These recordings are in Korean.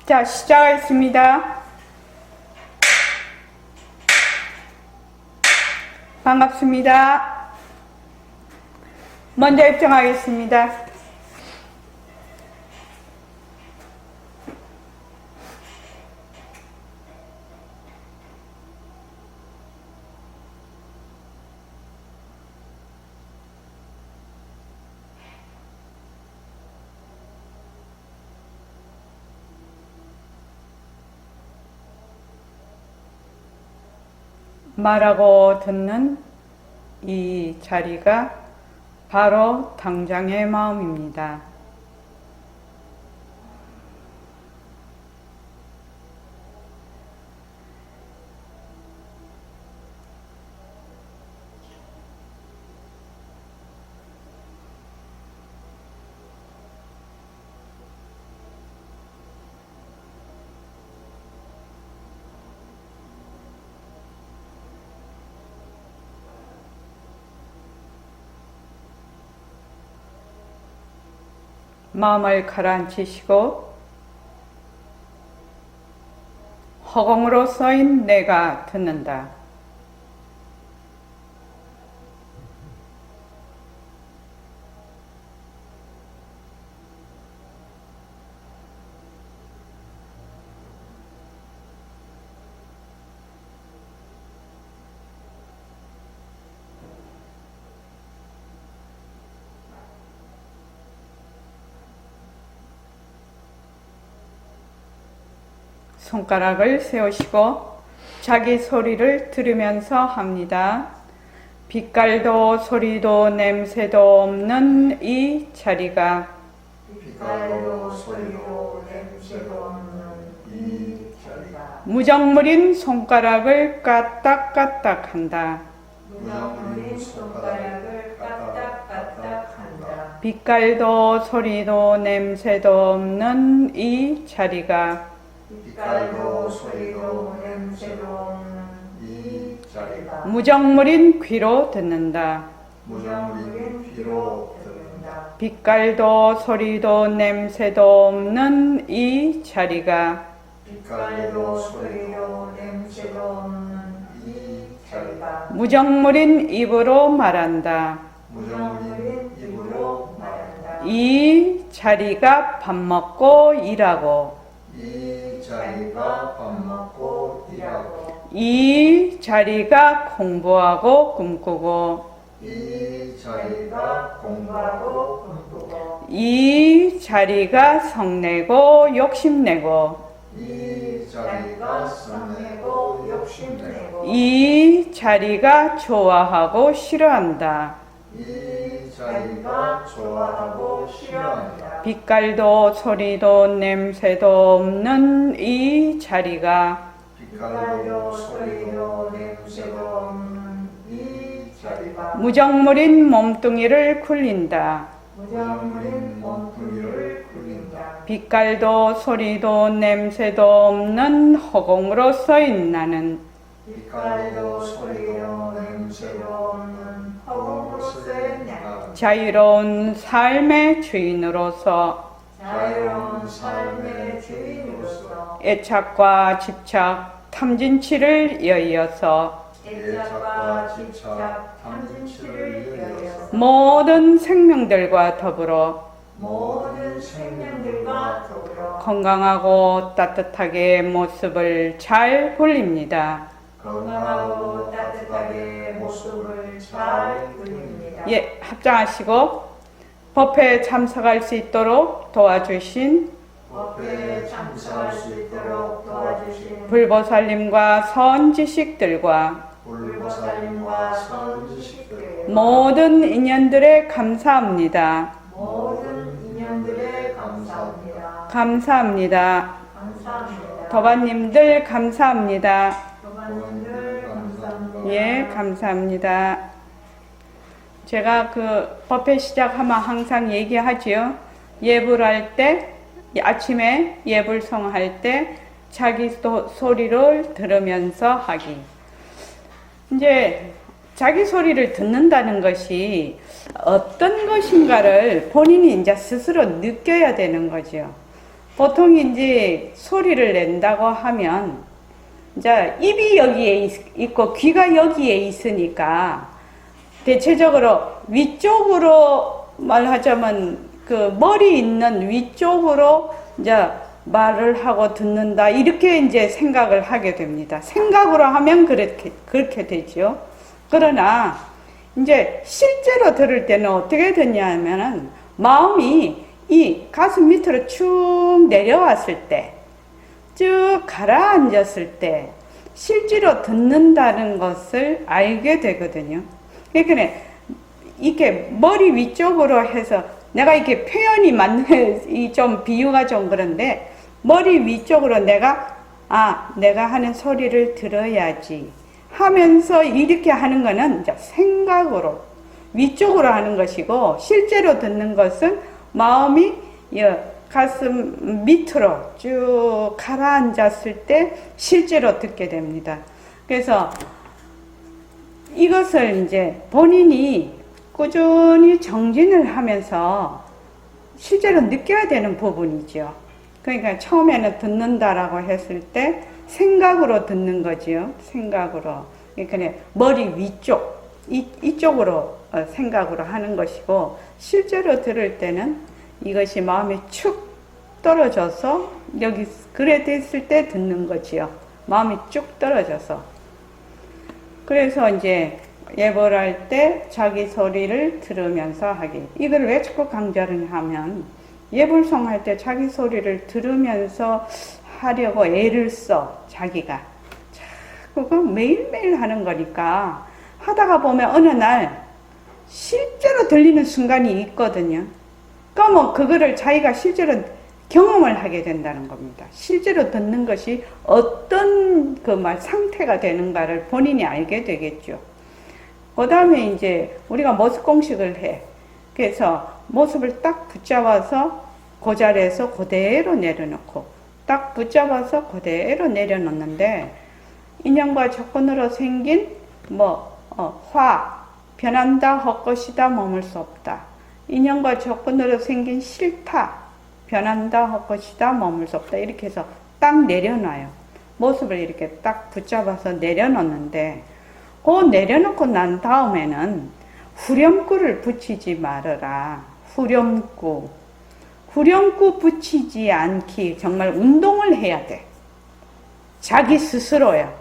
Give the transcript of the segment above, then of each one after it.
자, 시작하겠습니다. 반갑습니다. 먼저 입장하겠습니다. 말하고 듣는 이 자리가 바로 당장의 마음입니다. 마음을 가라앉히시고 허공으로 서인 내가 듣는다. 손가락을 세우시고 자기 소리를 들으면서 합니다. 빛깔도 소리도 냄새도 없는 이 자리가 빛깔도 소리도 냄새도 없는 이 자리가 무정물인 손가락을 까딱까딱 한다. 무정물인 손가락을 까딱까딱 한다. 빛깔도 소리도 냄새도 없는 이 자리가 빛깔도 소리도 냄새도 없는 이 자리가 무정물인 귀로 듣는다. 무정물인 귀로 듣는다. 빛깔도 소리도 냄새도 없는 이 자리가 빛깔도 소리도 냄새도 없는 이 자리가 무정물인 입으로 말한다. 무정물인 입으로 말한다. 이 자리가 밥 먹고 일하고 이 자리가 밥 먹고 일하고 이 자리가 공부하고 꿈꾸고 이 자리가 공부하고 꿈꾸고 이 자리가 성내고 욕심내고 이 자리가 성내고 욕심내고 이 자리가 좋아하고 싫어한다. 이 자리가 좋아하고 싫어한다. 빛깔도 소리도 냄새도 없는 이 자리가 빛깔도 소리도 냄새도 없는 이 자리가 무정물인 몸뚱이를 굴린다. 무정물인 몸뚱이를 굴린다. 빛깔도 소리도 냄새도 없는 허공으로 서인 나는 빛깔도 소리도 냄새도 없는 허공으로서의 나 자유로운 삶의 주인으로서 자유로운 삶의 주인으로서 애착과 집착, 탐진치를 여의어서 애착과 집착, 탐진치를 위하여서 모든 생명들과 더불어 모든 생명들과 더불어 건강하고 따뜻하게 모습을 잘 굴립니다. 건강하고 따뜻하게 모습을 잘 굴립니다. 예, 합장하시고 법회에 참석할 수 있도록 도와주신 법회에 참석할 수 있도록 도와주신 불보살님과 선지식들과 불보살님과 선지식들 모든 인연들에 감사합니다. 모든 인연들에 감사합니다. 감사합니다. 감사합니다. 도반님들 감사합니다. 도반님들 감사합니다. 예, 감사합니다. 제가 그 법회 시작하면 항상 얘기하지요. 예불할 때, 아침에 예불성할 때 자기 소리를 들으면서 하기. 이제 자기 소리를 듣는다는 것이 어떤 것인가를 본인이 이제 스스로 느껴야 되는 거죠. 보통 이제 소리를 낸다고 하면 이제 입이 여기에 있고 귀가 여기에 있으니까 대체적으로 위쪽으로 말하자면 그 머리 있는 위쪽으로 이제 말을 하고 듣는다 이렇게 이제 생각을 하게 됩니다. 생각으로 하면 그렇게 되죠. 그러나 이제 실제로 들을 때는 어떻게 되냐면은 마음이 이 가슴 밑으로 쭉 내려왔을 때, 쭉 가라앉았을 때 실제로 듣는다는 것을 알게 되거든요. 그러니까 이렇게 머리 위쪽으로 해서 내가 이렇게 표현이 맞는 이 좀 비유가 좀 그런데 머리 위쪽으로 내가 하는 소리를 들어야지 하면서 이렇게 하는 거는 이제 생각으로 위쪽으로 하는 것이고 실제로 듣는 것은 마음이 가슴 밑으로 쭉 가라앉았을 때 실제로 듣게 됩니다. 그래서 이것을 이제 본인이 꾸준히 정진을 하면서 실제로 느껴야 되는 부분이죠. 그러니까 처음에는 듣는다라고 했을 때 생각으로 듣는 거지요. 생각으로. 그러니까 머리 위쪽, 이쪽으로 생각으로 하는 것이고 실제로 들을 때는 이것이 마음이 축 떨어져서 여기 그래 됐을 때 듣는 거지요. 마음이 쭉 떨어져서. 그래서 이제 예불 할 때 자기 소리를 들으면서 하기. 이걸 왜 자꾸 강조를 하면 예불송 할 때 자기 소리를 들으면서 하려고 애를 써. 자기가. 자꾸 매일매일 하는 거니까 하다가 보면 어느 날 실제로 들리는 순간이 있거든요. 그러면 그거를 자기가 실제로 경험을 하게 된다는 겁니다. 실제로 듣는 것이 어떤 상태가 되는가를 본인이 알게 되겠죠. 그 다음에 이제 우리가 모습 공식을 해. 그래서 모습을 딱 붙잡아서 그 자리에서 그대로 내려놓고 딱 붙잡아서 그대로 내려놓는데 인연과 조건으로 생긴 화, 변한다, 헛것이다, 머물 수 없다. 인연과 조건으로 생긴 싫다, 변한다, 헛것이다, 머물 수 없다. 이렇게 해서 딱 내려놔요. 모습을 이렇게 딱 붙잡아서 내려놓는데 그 내려놓고 난 다음에는 후렴구를 붙이지 말아라. 후렴구 붙이지 않기. 정말 운동을 해야 돼. 자기 스스로요.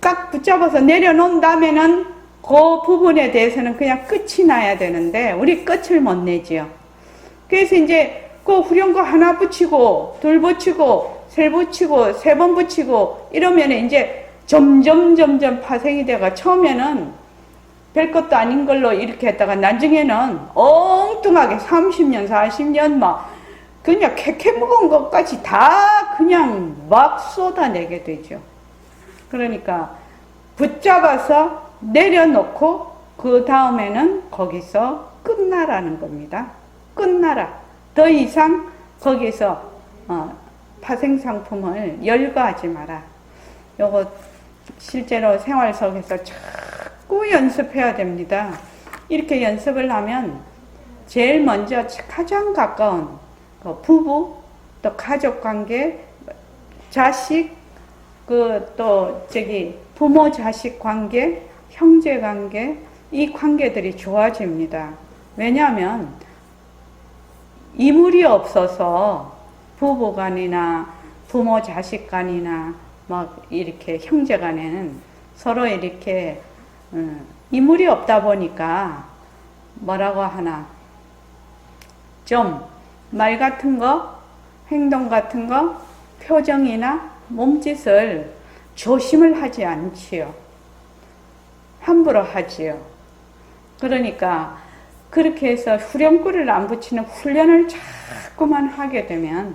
딱 붙잡아서 내려놓은 다음에는 그 부분에 대해서는 그냥 끝이 나야 되는데 우리 끝을 못 내지요. 그래서 이제 그 후렴구 하나 붙이고 둘 붙이고 셋 붙이고 세 번 붙이고 이러면 이제 점점 파생이 돼가 처음에는 별것도 아닌 걸로 이렇게 했다가 나중에는 엉뚱하게 30년 40년 막 그냥 캐캐 묵은 것까지 다 그냥 막 쏟아내게 되죠. 그러니까 붙잡아서 내려놓고 그 다음에는 거기서 끝나라는 겁니다. 끝나라. 더 이상 거기서 파생상품을 열거하지 마라. 요거 실제로 생활 속에서 자꾸 연습해야 됩니다. 이렇게 연습을 하면 제일 먼저 가장 가까운 부부, 또 가족관계, 자식, 부모 자식 관계, 형제 관계, 이 관계들이 좋아집니다. 왜냐하면 이물이 없어서 부부 간이나 부모 자식 간이나 막 이렇게 형제 간에는 서로 이렇게 이물이 없다 보니까 뭐라고 하나 좀 말 같은 거, 행동 같은 거, 표정이나 몸짓을 조심을 하지 않지요. 함부로 하지요. 그러니까 그렇게 해서 후렴구를 안 붙이는 훈련을 자꾸만 하게 되면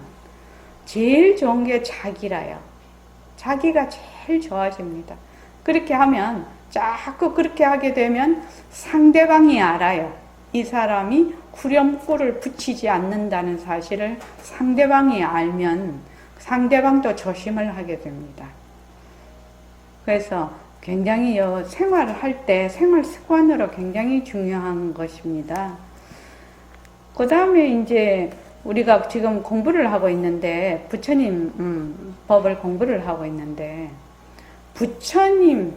제일 좋은 게 자기라요. 자기가 제일 좋아집니다. 그렇게 하면 자꾸 그렇게 하게 되면 상대방이 알아요. 이 사람이 후렴구를 붙이지 않는다는 사실을 상대방이 알면 상대방도 조심을 하게 됩니다. 그래서 굉장히 생활을 할 때 생활 습관으로 굉장히 중요한 것입니다. 그 다음에 이제 우리가 지금 공부를 하고 있는데, 부처님 법을 공부를 하고 있는데, 부처님,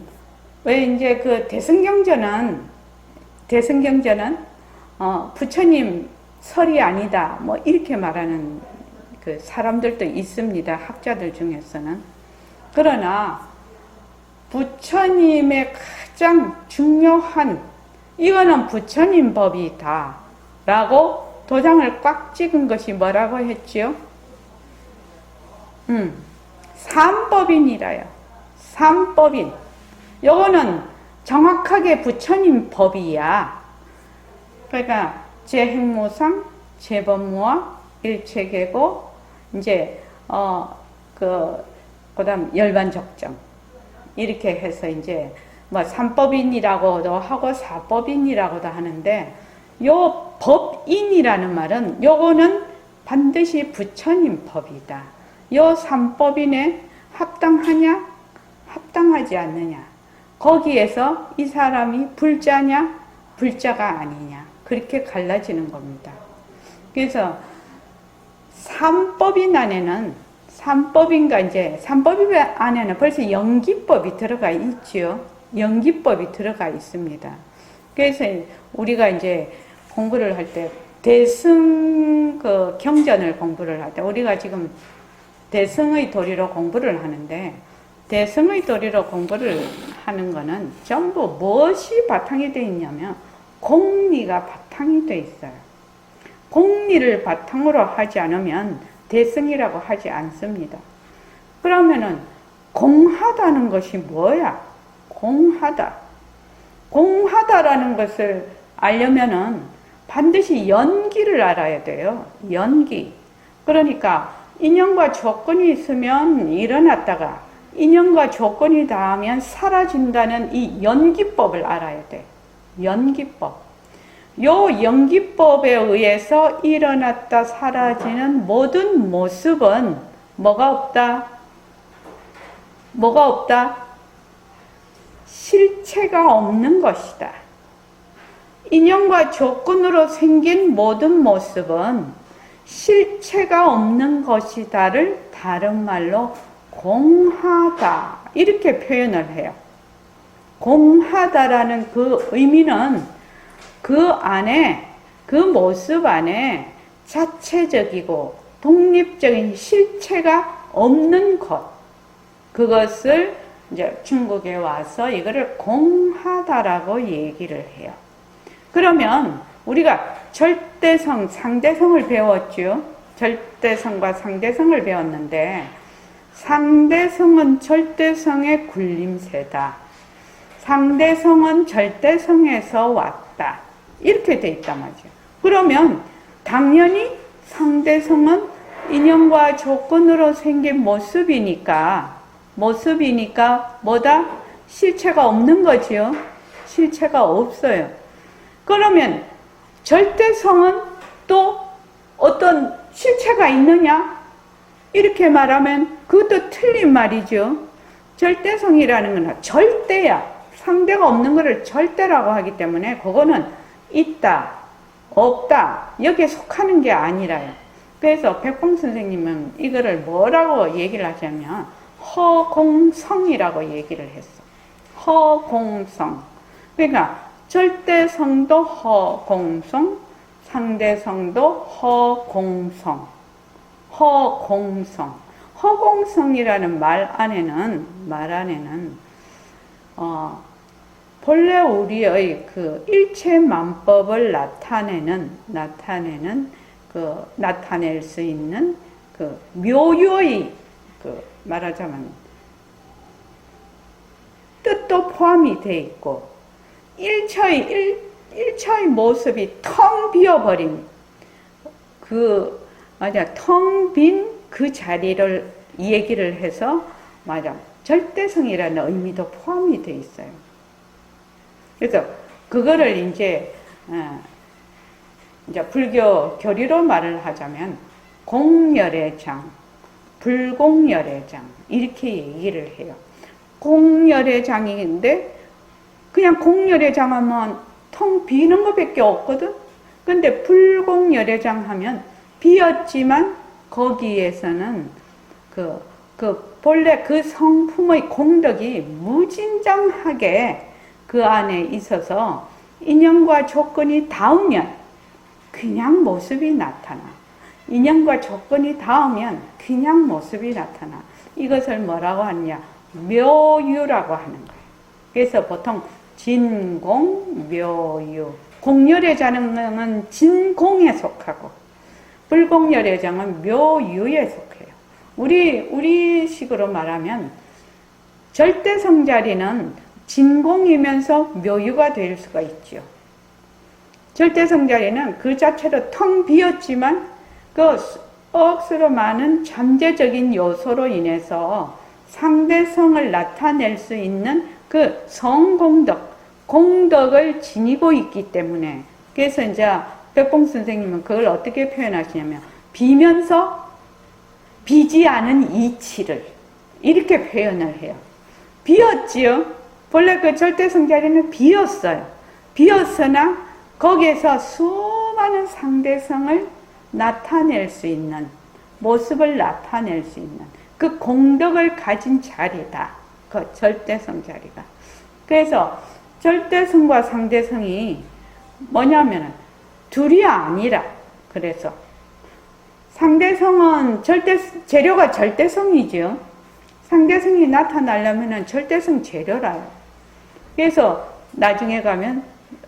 왜 이제 그 대승경전은 부처님 설이 아니다, 뭐 이렇게 말하는 그 사람들도 있습니다. 학자들 중에서는. 그러나 부처님의 가장 중요한, 이거는 부처님 법이다 라고 도장을 꽉 찍은 것이 뭐라고 했지요? 삼법인이라요. 삼법인. 요거는 정확하게 부처님 법이야. 그러니까 제행무상, 제법무와 일체계고, 이제 그다음 열반적정 이렇게 해서 이제 뭐 삼법인이라고도 하고 사법인이라고도 하는데, 요 법인이라는 말은 요거는 반드시 부처님 법이다. 요 삼법인에 합당하냐, 합당하지 않느냐, 거기에서 이 사람이 불자냐, 불자가 아니냐, 그렇게 갈라지는 겁니다. 그래서 삼법인 안에는, 삼법인 안에는 벌써 연기법이 들어가 있지요. 연기법이 들어가 있습니다. 그래서 우리가 이제 공부를 할 때, 대승 그 경전을 공부를 할 때, 우리가 지금 대승의 도리로 공부를 하는데, 대승의 도리로 공부를 하는 거는 전부 무엇이 바탕이 되어 있냐면 공리가 바탕이 되어 있어요. 공리를 바탕으로 하지 않으면 대승이라고 하지 않습니다. 그러면은 공하다는 것이 뭐야? 공하다. 공하다라는 것을 알려면은 반드시 연기를 알아야 돼요. 연기. 그러니까 인연과 조건이 있으면 일어났다가 인연과 조건이 닿으면 사라진다는 이 연기법을 알아야 돼. 연기법. 요 연기법에 의해서 일어났다 사라지는 모든 모습은 뭐가 없다? 뭐가 없다? 실체가 없는 것이다. 인연과 조건으로 생긴 모든 모습은 실체가 없는 것이다를 다른 말로 공하다, 이렇게 표현을 해요. 공하다라는 그 의미는 그 안에, 그 모습 안에 자체적이고 독립적인 실체가 없는 것, 그것을 이제 중국에 와서 이거를 공하다라고 얘기를 해요. 그러면 우리가 절대성, 상대성을 배웠죠. 절대성과 상대성을 배웠는데, 상대성은 절대성의 굴림새다. 상대성은 절대성에서 왔다. 이렇게 돼 있단 말이죠. 그러면 당연히 상대성은 인연과 조건으로 생긴 모습이니까 뭐다? 실체가 없는 거지요. 실체가 없어요. 그러면 절대성은 또 어떤 실체가 있느냐? 이렇게 말하면 그것도 틀린 말이죠. 절대성이라는 건 절대야. 상대가 없는 것을 절대라고 하기 때문에 그거는 있다, 없다, 여기에 속하는 게 아니라요. 그래서 백봉 선생님은 이거를 뭐라고 얘기를 하냐면 허공성이라고 얘기를 했어. 허공성. 그러니까 절대성도 허공성, 상대성도 허공성. 허공성. 허공성이라는 말 안에는 본래 우리의 그 일체만법을 나타낼 수 있는 그 묘유의 말하자면 뜻도 포함이 되어 있고, 일체의 모습이 텅 비어버린 텅 빈 그 자리를 얘기를 해서 절대성이라는 의미도 포함이 되어 있어요. 그래서 그거를 이제 불교 교리로 말을 하자면 공열의 장, 불공열의 장, 이렇게 얘기를 해요. 공열의 장인데 그냥 공열의 장 하면 텅 비는 것밖에 없거든. 근데 불공열의 장 하면 비었지만 거기에서는 본래 그 성품의 공덕이 무진장하게 그 안에 있어서 인연과 조건이 닿으면 그냥 모습이 나타나. 인연과 조건이 닿으면 그냥 모습이 나타나. 이것을 뭐라고 하느냐? 묘유라고 하는 거예요. 그래서 보통 진공, 묘유. 공열애장은 진공에 속하고 불공열애장은 묘유에 속해요. 우리 식으로 말하면 절대성자리는 진공이면서 묘유가 될 수가 있죠. 절대성자리는 그 자체로 텅 비었지만 그 억수로 많은 잠재적인 요소로 인해서 상대성을 나타낼 수 있는 그 성공덕, 공덕을 지니고 있기 때문에 그래서 이제 백봉 선생님은 그걸 어떻게 표현하시냐면 비면서 비지 않은 이치를 이렇게 표현을 해요. 비었지요. 본래 그 절대성자리는 비었어요. 비었으나 거기에서 수많은 상대성을 나타낼 수 있는 모습을 나타낼 수 있는 그 공덕을 가진 자리다. 그 절대성 자리가. 그래서 절대성과 상대성이 뭐냐면 둘이 아니라 그래서 상대성은 재료가 절대성이죠. 상대성이 나타나려면 절대성 재료라요. 그래서 나중에 가면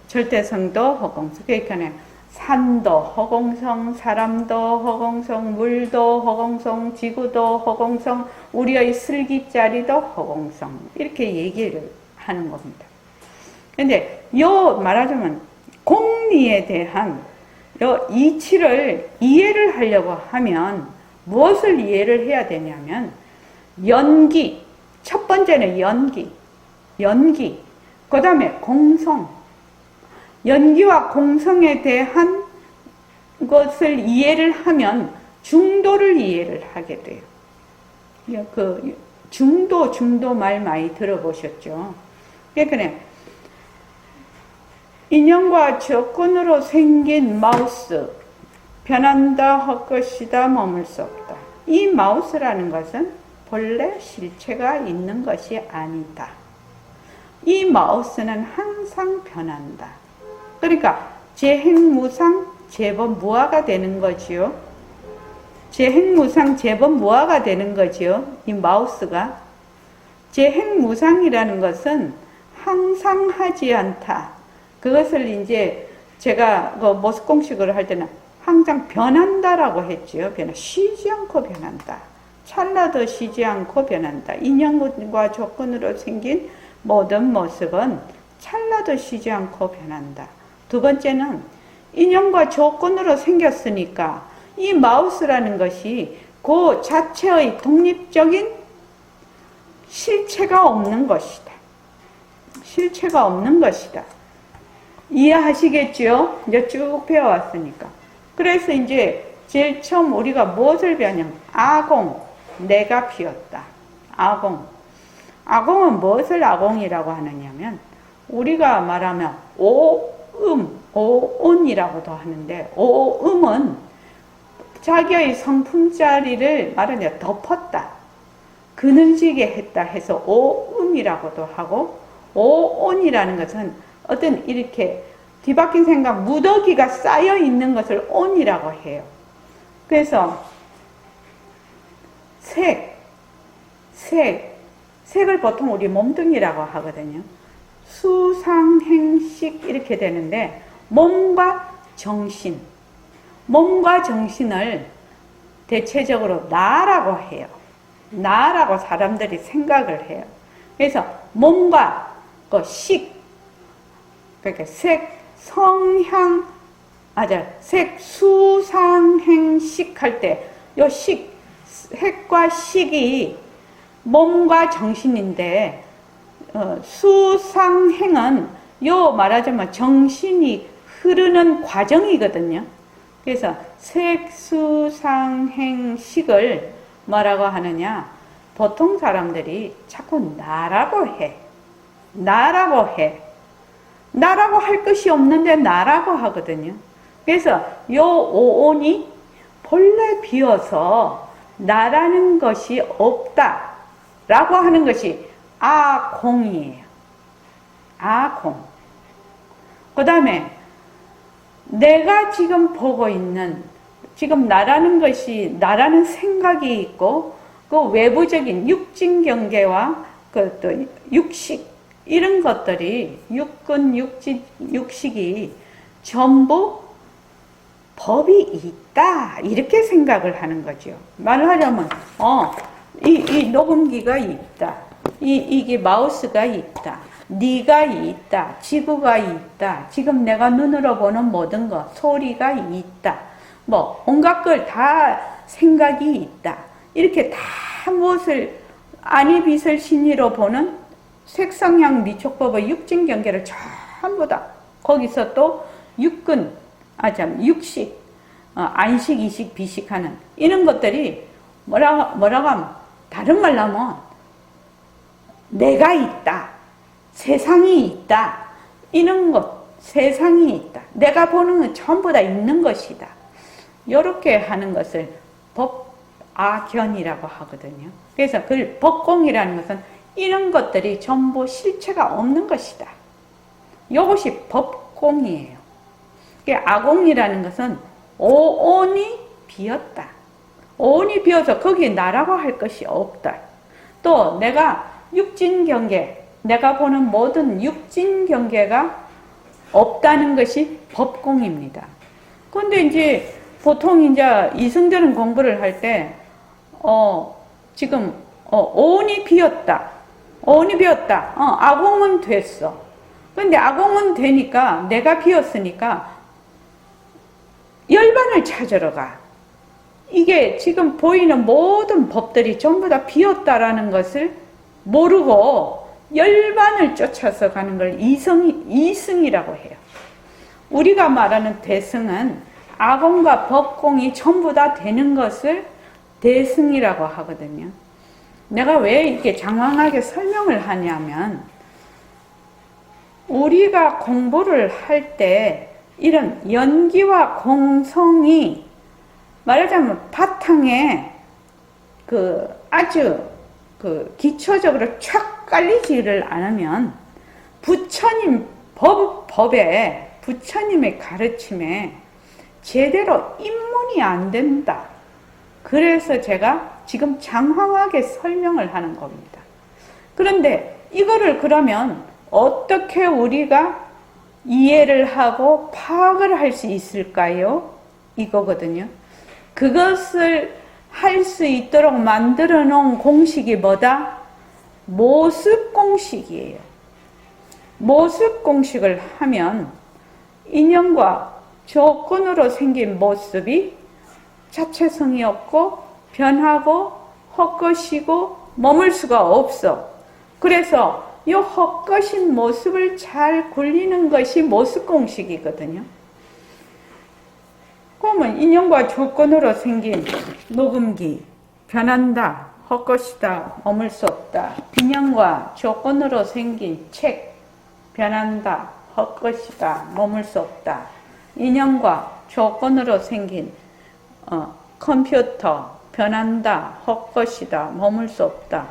절대성도 허공성. 그러니까 산도 허공성, 사람도 허공성, 물도 허공성, 지구도 허공성, 우리의 슬기짜리도 허공성. 이렇게 얘기를 하는 겁니다. 근데 말하자면 공리에 대한 요 이치를 이해를 하려고 하면 무엇을 이해를 해야 되냐면 연기, 첫 번째는 연기, 그 다음에 공성, 연기와 공성에 대한 것을 이해를 하면 중도를 이해를 하게 돼요. 그 중도 말 많이 들어보셨죠? 그러니까 인연과 조건으로 생긴 마우스, 변한다, 헛것이다, 머물 수 없다. 이 마우스라는 것은 본래 실체가 있는 것이 아니다. 이 마우스는 항상 변한다. 그러니까 재행무상, 재범무화가 되는 거지요. 재행무상, 재범무화가 되는 거지요. 이 마우스가. 재행무상이라는 것은 항상 하지 않다. 그것을 이제 제가 그 모습공식으로 할 때는 항상 변한다라고 했지요. 쉬지 않고 변한다. 찰나도 쉬지 않고 변한다. 인연과 조건으로 생긴 모든 모습은 찰나도 쉬지 않고 변한다. 두 번째는 인연과 조건으로 생겼으니까 이 마우스라는 것이 그 자체의 독립적인 실체가 없는 것이다. 실체가 없는 것이다. 이해하시겠죠? 이제 쭉 배워왔으니까. 그래서 이제 제일 처음 우리가 무엇을 배웠냐면 아공, 내가 피었다. 아공. 아공은 무엇을 아공이라고 하느냐면 우리가 말하면 오음이라고도 하는데 오음은 자기의 성품자리를 말하냐 덮었다. 그늘지게 했다 해서 오음이라고도 하고 오온이라는 것은 어떤 이렇게 뒤바뀐 생각, 무더기가 쌓여 있는 것을 온이라고 해요. 그래서 색을 보통 우리 몸뚱이라고 하거든요. 수상행식 이렇게 되는데 몸과 정신을 대체적으로 나라고 해요. 나라고 사람들이 생각을 해요. 그래서 몸과 그 그러니까 색, 수상행식 할 때 요 색과 식이 몸과 정신인데 수상행은 요 말하자면 정신이 흐르는 과정이거든요. 그래서 색수상행식을 뭐라고 하느냐? 보통 사람들이 자꾸 나라고 해. 나라고 할 것이 없는데 나라고 하거든요. 그래서 요 오온이 본래 비어서 나라는 것이 없다라고 하는 것이 아공이에요. 아공. 그 다음에 내가 지금 보고 있는 지금 나라는 것이 나라는 생각이 있고 그 외부적인 육진 경계와 그 또 육식 이런 것들이 육근 육식이 전부 법이 있다 이렇게 생각을 하는 거죠. 말하자면 이 녹음기가 있다. 이게 마우스가 있다. 네가 있다. 지구가 있다. 지금 내가 눈으로 보는 모든 것, 소리가 있다. 뭐 온갖 걸 다 생각이 있다. 이렇게 다 무엇을 안이빛을 신의로 보는 색성향 미촉법의 육진 경계를 전부 다 거기서 또 육근, 육식, 안식, 이식, 비식하는 이런 것들이 뭐라고 하면 다른 말로 하면 내가 있다. 세상이 있다. 이런 것, 세상이 있다. 내가 보는 건 전부 다 있는 것이다. 이렇게 하는 것을 법아견이라고 하거든요. 그래서 그 법공이라는 것은 이런 것들이 전부 실체가 없는 것이다. 이것이 법공이에요. 아공이라는 것은 오온이 비었다. 오온이 비어서 거기에 나라고 할 것이 없다. 또 내가 육진경계, 내가 보는 모든 육진경계가 없다는 것이 법공입니다. 근데 이제 보통 이제 이승들은 공부를 할 때, 지금, 오온이 비었다. 오온이 비었다. 아공은 됐어. 근데 아공은 되니까, 내가 비었으니까, 열반을 찾으러 가. 이게 지금 보이는 모든 법들이 전부 다 비었다라는 것을 모르고, 열반을 쫓아서 가는 걸 이승이라고 해요. 우리가 말하는 대승은 아공과 법공이 전부 다 되는 것을 대승이라고 하거든요. 내가 왜 이렇게 장황하게 설명을 하냐면 우리가 공부를 할 때 이런 연기와 공성이 말하자면 바탕에 아주 기초적으로 촥 깔리지를 않으면 부처님 법에 부처님의 가르침에 제대로 입문이 안 된다. 그래서 제가 지금 장황하게 설명을 하는 겁니다. 그런데 이거를 그러면 어떻게 우리가 이해를 하고 파악을 할 수 있을까요? 이거거든요. 그것을 할 수 있도록 만들어 놓은 공식이 뭐다? 모습 공식이에요. 모습 공식을 하면 인연과 조건으로 생긴 모습이 자체성이 없고 변하고 헛것이고 머물 수가 없어. 그래서 이 헛것인 모습을 잘 굴리는 것이 모습 공식이거든요. 그러면 인연과 조건으로 생긴 녹음기 변한다, 헛것이다, 머물 수 없다. 인연과 조건으로 생긴 책 변한다, 헛것이다, 머물 수 없다. 인연과 조건으로 생긴 컴퓨터 변한다, 헛것이다, 머물 수 없다.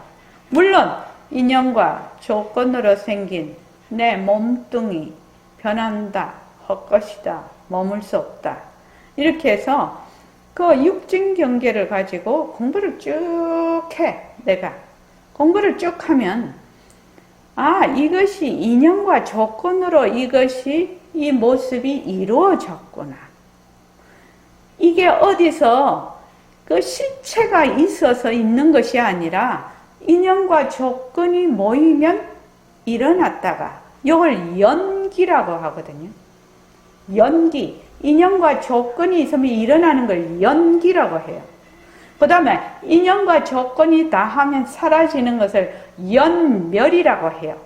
물론 인연과 조건으로 생긴 내 몸뚱이 변한다, 헛것이다, 머물 수 없다. 이렇게 해서 그 육진 경계를 가지고 공부를 쭉 해. 내가 공부를 쭉 하면 이것이 인연과 조건으로 이것이 이 모습이 이루어졌구나. 이게 어디서 그 실체가 있어서 있는 것이 아니라 인연과 조건이 모이면 일어났다가 이걸 연기라고 하거든요. 연기. 인연과 조건이 있으면 일어나는 걸 연기라고 해요. 그 다음에 인연과 조건이 다 하면 사라지는 것을 연멸이라고 해요.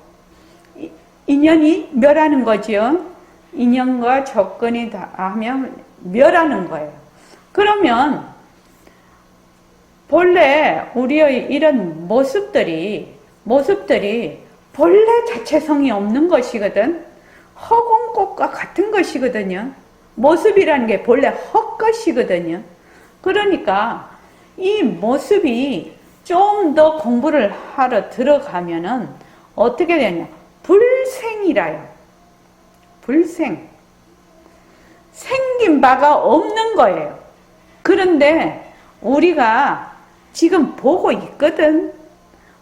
인연이 멸하는 거죠. 인연과 조건이 다 하면 멸하는 거예요. 그러면 본래 우리의 이런 모습들이 본래 자체성이 없는 것이거든. 허공꽃과 같은 것이거든요. 모습이라는 게 본래 헛것이거든요. 그러니까 이 모습이 좀 더 공부를 하러 들어가면은 어떻게 되냐? 불생이라요. 불생. 생긴 바가 없는 거예요. 그런데 우리가 지금 보고 있거든.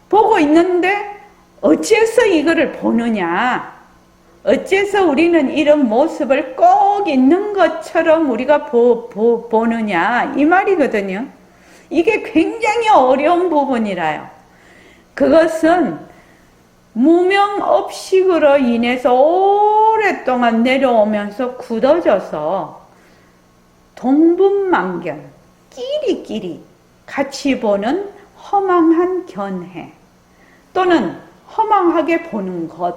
보고 있는데 어째서 이거를 보느냐? 어째서 우리는 이런 모습을 꼭 있는 것처럼 우리가 보느냐? 이 말이거든요. 이게 굉장히 어려운 부분이라요. 그것은 무명업식으로 인해서 오랫동안 내려오면서 굳어져서 동분만견, 끼리끼리 같이 보는 허망한 견해, 또는 허망하게 보는 것,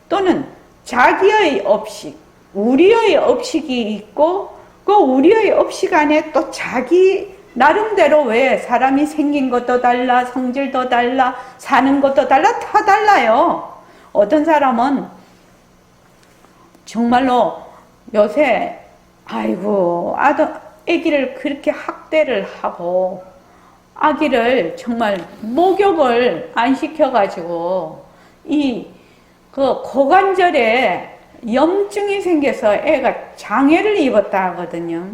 또는 자기의 업식, 우리의 업식이 있고 그 우리의 업식 안에 또 자기 나름대로 왜 사람이 생긴 것도 달라, 성질도 달라, 사는 것도 달라, 다 달라요. 어떤 사람은 정말로 요새 아이고 아기를 그렇게 학대를 하고 아기를 정말 목욕을 안 시켜가지고 그 고관절에 염증이 생겨서 애가 장애를 입었다 하거든요.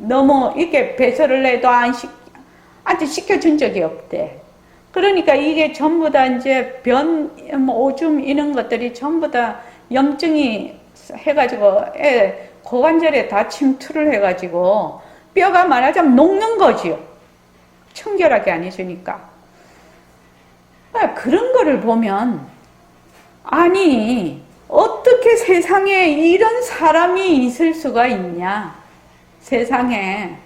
너무 이렇게 배설을 해도 아직 시켜준 적이 없대. 그러니까 이게 전부 다 이제 오줌 이런 것들이 전부 다 염증이 해가지고 애 고관절에 다 침투를 해가지고 뼈가 말하자면 녹는 거지요. 청결하게 안 해주니까. 그런 거를 보면 아니 어떻게 세상에 이런 사람이 있을 수가 있냐. 세상에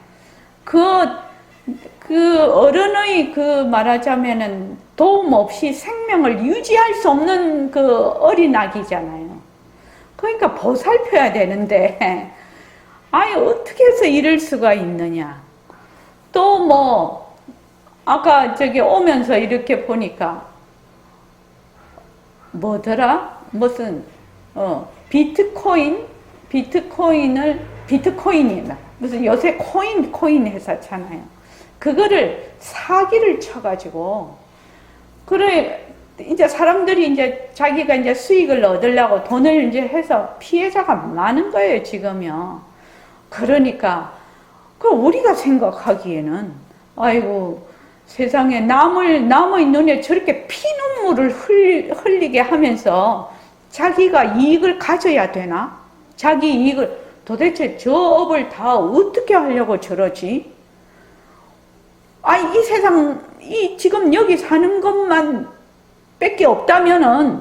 어른의 말하자면은 도움 없이 생명을 유지할 수 없는 그 어린아기잖아요. 그러니까 보살펴야 되는데 아니 어떻게 해서 이럴 수가 있느냐. 또 아까 저기 오면서 이렇게 보니까 뭐더라? 무슨 비트코인이다. 무슨 요새 코인 회사잖아요. 그거를 사기를 쳐가지고 그래 이제 사람들이 이제 자기가 이제 수익을 얻으려고 돈을 이제 해서 피해자가 많은 거예요 지금요. 그러니까 우리가 생각하기에는 아이고 세상에 남의 눈에 저렇게 피눈물을 흘리게 하면서 자기가 이익을 가져야 되나? 자기 이익을 도대체 저 업을 다 어떻게 하려고 저러지? 이 세상 지금 여기 사는 것만 밖에 없다면은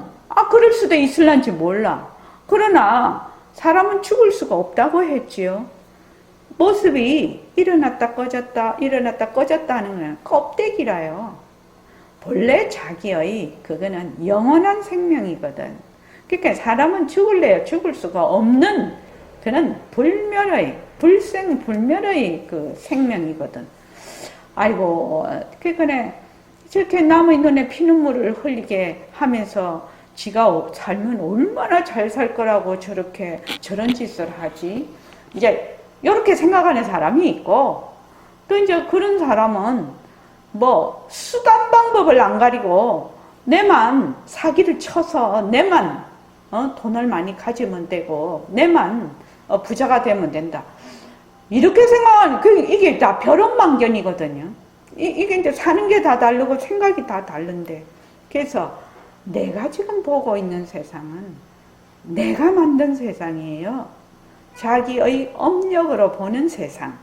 그럴 수도 있을란지 몰라. 그러나 사람은 죽을 수가 없다고 했지요. 모습이 일어났다 꺼졌다 하는 건 껍데기라요. 본래 자기의 그거는 영원한 생명이거든. 그러니까 사람은 죽을래야 죽을 수가 없는 그는 불멸의 그 생명이거든. 아이고, 그러니까 저렇게 남의 눈에 피눈물을 흘리게 하면서 지가 살면 얼마나 잘 살 거라고 저런 짓을 하지? 이제 이렇게 생각하는 사람이 있고, 또 이제 그런 사람은 수단 방법을 안 가리고 내만 사기를 쳐서 내만 돈을 많이 가지면 되고 내만 부자가 되면 된다. 이렇게 생각하는 이게 다 벼락만견이거든요. 이게 이제 사는 게 다 다르고 생각이 다 다른데, 그래서 내가 지금 보고 있는 세상은 내가 만든 세상이에요. 자기의 업력으로 보는 세상.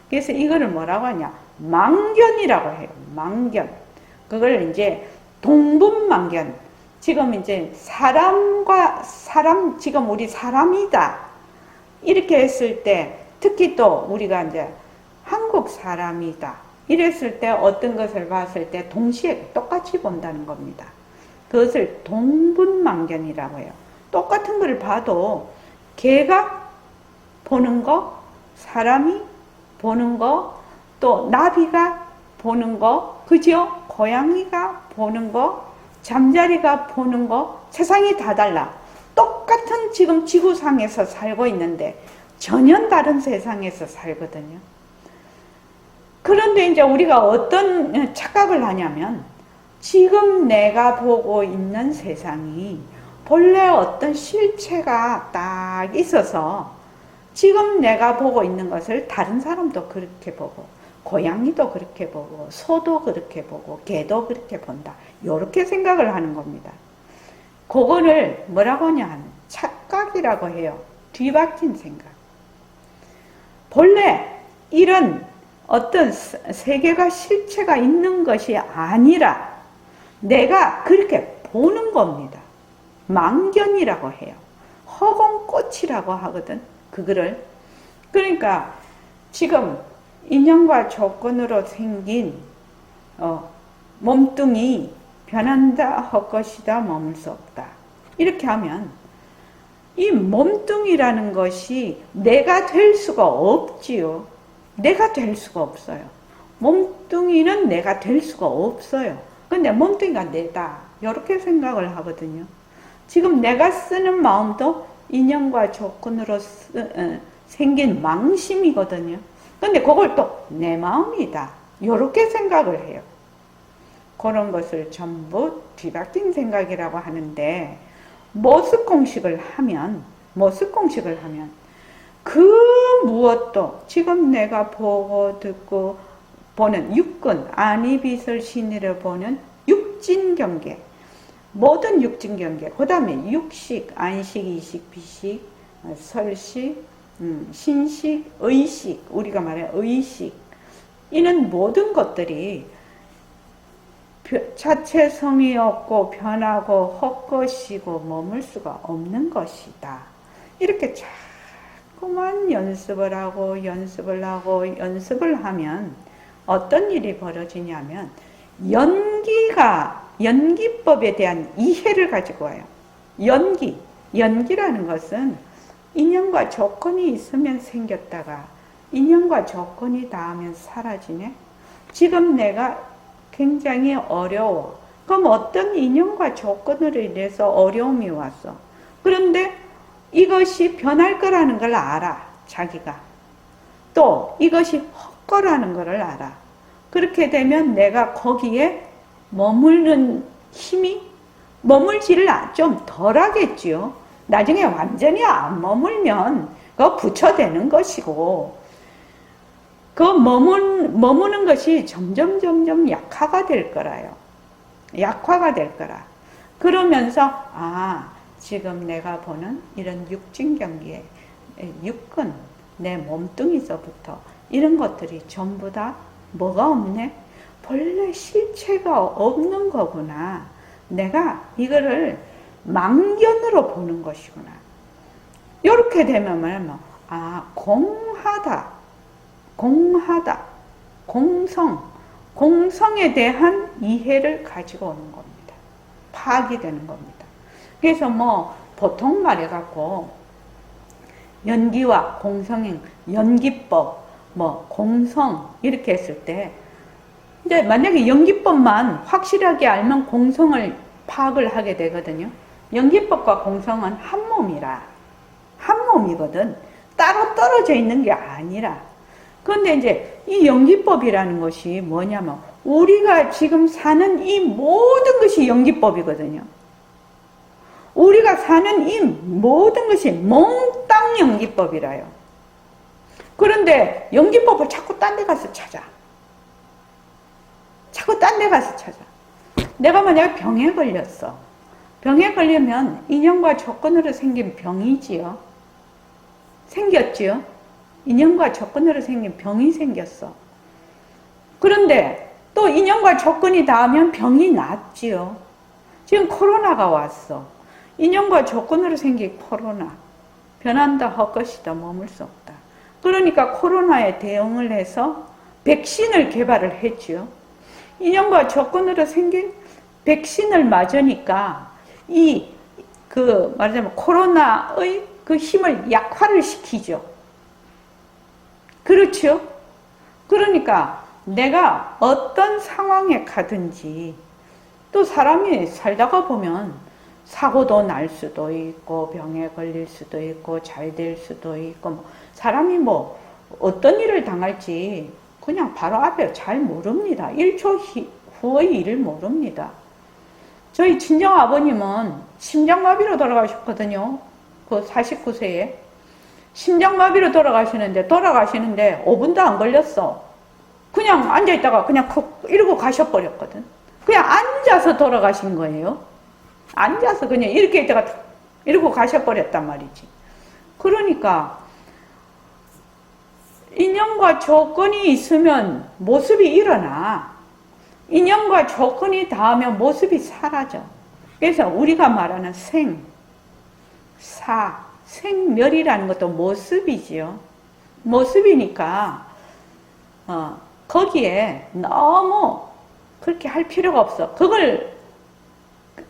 그래서 이거를 뭐라고 하냐? 망견이라고 해요. 망견. 그걸 이제 동분망견. 지금 이제 사람과 사람, 지금 우리 사람이다. 이렇게 했을 때, 특히 또 우리가 이제 한국 사람이다. 이랬을 때 어떤 것을 봤을 때 동시에 똑같이 본다는 겁니다. 그것을 동분망견이라고 해요. 똑같은 걸 봐도 개가 보는 거, 사람이 보는 거, 또 나비가 보는 거, 그죠? 고양이가 보는 거, 잠자리가 보는 거, 세상이 다 달라. 똑같은 지금 지구상에서 살고 있는데 전혀 다른 세상에서 살거든요. 그런데 이제 우리가 어떤 착각을 하냐면 지금 내가 보고 있는 세상이 본래 어떤 실체가 딱 있어서 지금 내가 보고 있는 것을 다른 사람도 그렇게 보고 고양이도 그렇게 보고 소도 그렇게 보고 개도 그렇게 본다. 이렇게 생각을 하는 겁니다. 그거를 뭐라고 하냐 하면 착각이라고 해요. 뒤바뀐 생각. 본래 이런 어떤 세계가 실체가 있는 것이 아니라 내가 그렇게 보는 겁니다. 망견이라고 해요. 허공꽃이라고 하거든. 그거를. 그러니까 지금 인연과 조건으로 생긴 몸뚱이 변한다 헛것이다 머물 수 없다. 이렇게 하면 이 몸뚱이라는 것이 내가 될 수가 없지요. 내가 될 수가 없어요. 몸뚱이는 내가 될 수가 없어요. 근데 몸뚱이가 내다. 이렇게 생각을 하거든요. 지금 내가 쓰는 마음도 인연과 조건으로 생긴 망심이거든요. 근데 그걸 또 내 마음이다. 이렇게 생각을 해요. 그런 것을 전부 뒤바뀐 생각이라고 하는데 모습공식을 하면 그 무엇도 지금 내가 보고 듣고 보는 육근, 안이빛을 신이를 보는 육진경계, 모든 육진경계, 그 다음에 육식, 안식, 이식, 비식, 설식, 신식, 의식, 우리가 말해 의식, 이는 모든 것들이 자체성이 없고 변하고 헛것이고 머물 수가 없는 것이다. 이렇게 자꾸만 연습을 하고 연습을 하면 어떤 일이 벌어지냐면 연기법에 대한 이해를 가지고 와요. 연기라는 것은 인연과 조건이 있으면 생겼다가 인연과 조건이 닿으면 사라지네. 지금 내가 굉장히 어려워. 그럼 어떤 인연과 조건으로 인해서 어려움이 왔어. 그런데 이것이 변할 거라는 걸 알아. 자기가. 또 이것이 헛거라는 걸 알아. 그렇게 되면 내가 거기에 머무르는 힘이 머물지를 좀 덜 하겠지요. 나중에 완전히 안 머물면 그거 부처되는 것이고 그 머무는 것이 점점 약화가 될 거라요. 약화가 될 거라. 그러면서 지금 내가 보는 이런 육진경기에 육근, 내 몸뚱이서부터 이런 것들이 전부 다 뭐가 없네? 본래 실체가 없는 거구나. 내가 이거를 망견으로 보는 것이구나. 이렇게 되면 뭐냐면 공하다, 공성에 대한 이해를 가지고 오는 겁니다. 파악이 되는 겁니다. 그래서 보통 말해갖고 연기와 공성행, 연기법, 공성 이렇게 했을 때 이제 만약에 연기법만 확실하게 알면 공성을 파악을 하게 되거든요. 연기법과 공성은 한 몸이라. 한 몸이거든. 따로 떨어져 있는 게 아니라. 그런데 이제 이 연기법이라는 것이 뭐냐면 우리가 지금 사는 이 모든 것이 연기법이거든요. 우리가 사는 이 모든 것이 몽땅 연기법이라요. 그런데 연기법을 자꾸 딴 데 가서 찾아. 내가 만약에 병에 걸렸어. 병에 걸리면 인연과 조건으로 생긴 병이지요. 생겼지요. 인연과 조건으로 생긴 병이 생겼어. 그런데 또 인연과 조건이 닿으면 병이 낫지요. 지금 코로나가 왔어. 인연과 조건으로 생긴 코로나. 변한다 헛것이다 머물 수 없다. 그러니까 코로나에 대응을 해서 백신을 개발을 했지요. 인연과 조건으로 생긴 백신을 맞으니까 말하자면 코로나의 그 힘을 약화를 시키죠. 그렇죠? 그러니까 내가 어떤 상황에 가든지 또 사람이 살다가 보면 사고도 날 수도 있고 병에 걸릴 수도 있고 잘 될 수도 있고 사람이 어떤 일을 당할지 그냥 바로 앞에 잘 모릅니다. 1초 후의 일을 모릅니다. 저희 친정 아버님은 심장마비로 돌아가셨거든요. 그 49세에. 심장마비로 돌아가시는데 5분도 안 걸렸어. 그냥 앉아있다가 그냥 이러고 가셔버렸거든. 그냥 앉아서 돌아가신 거예요. 앉아서 그냥 이렇게 있다가 이러고 가셔버렸단 말이지. 그러니까 인연과 조건이 있으면 모습이 일어나. 인연과 조건이 닿으면 모습이 사라져. 그래서 우리가 말하는 생, 사, 생멸이라는 것도 모습이지요. 모습이니까 거기에 너무 그렇게 할 필요가 없어.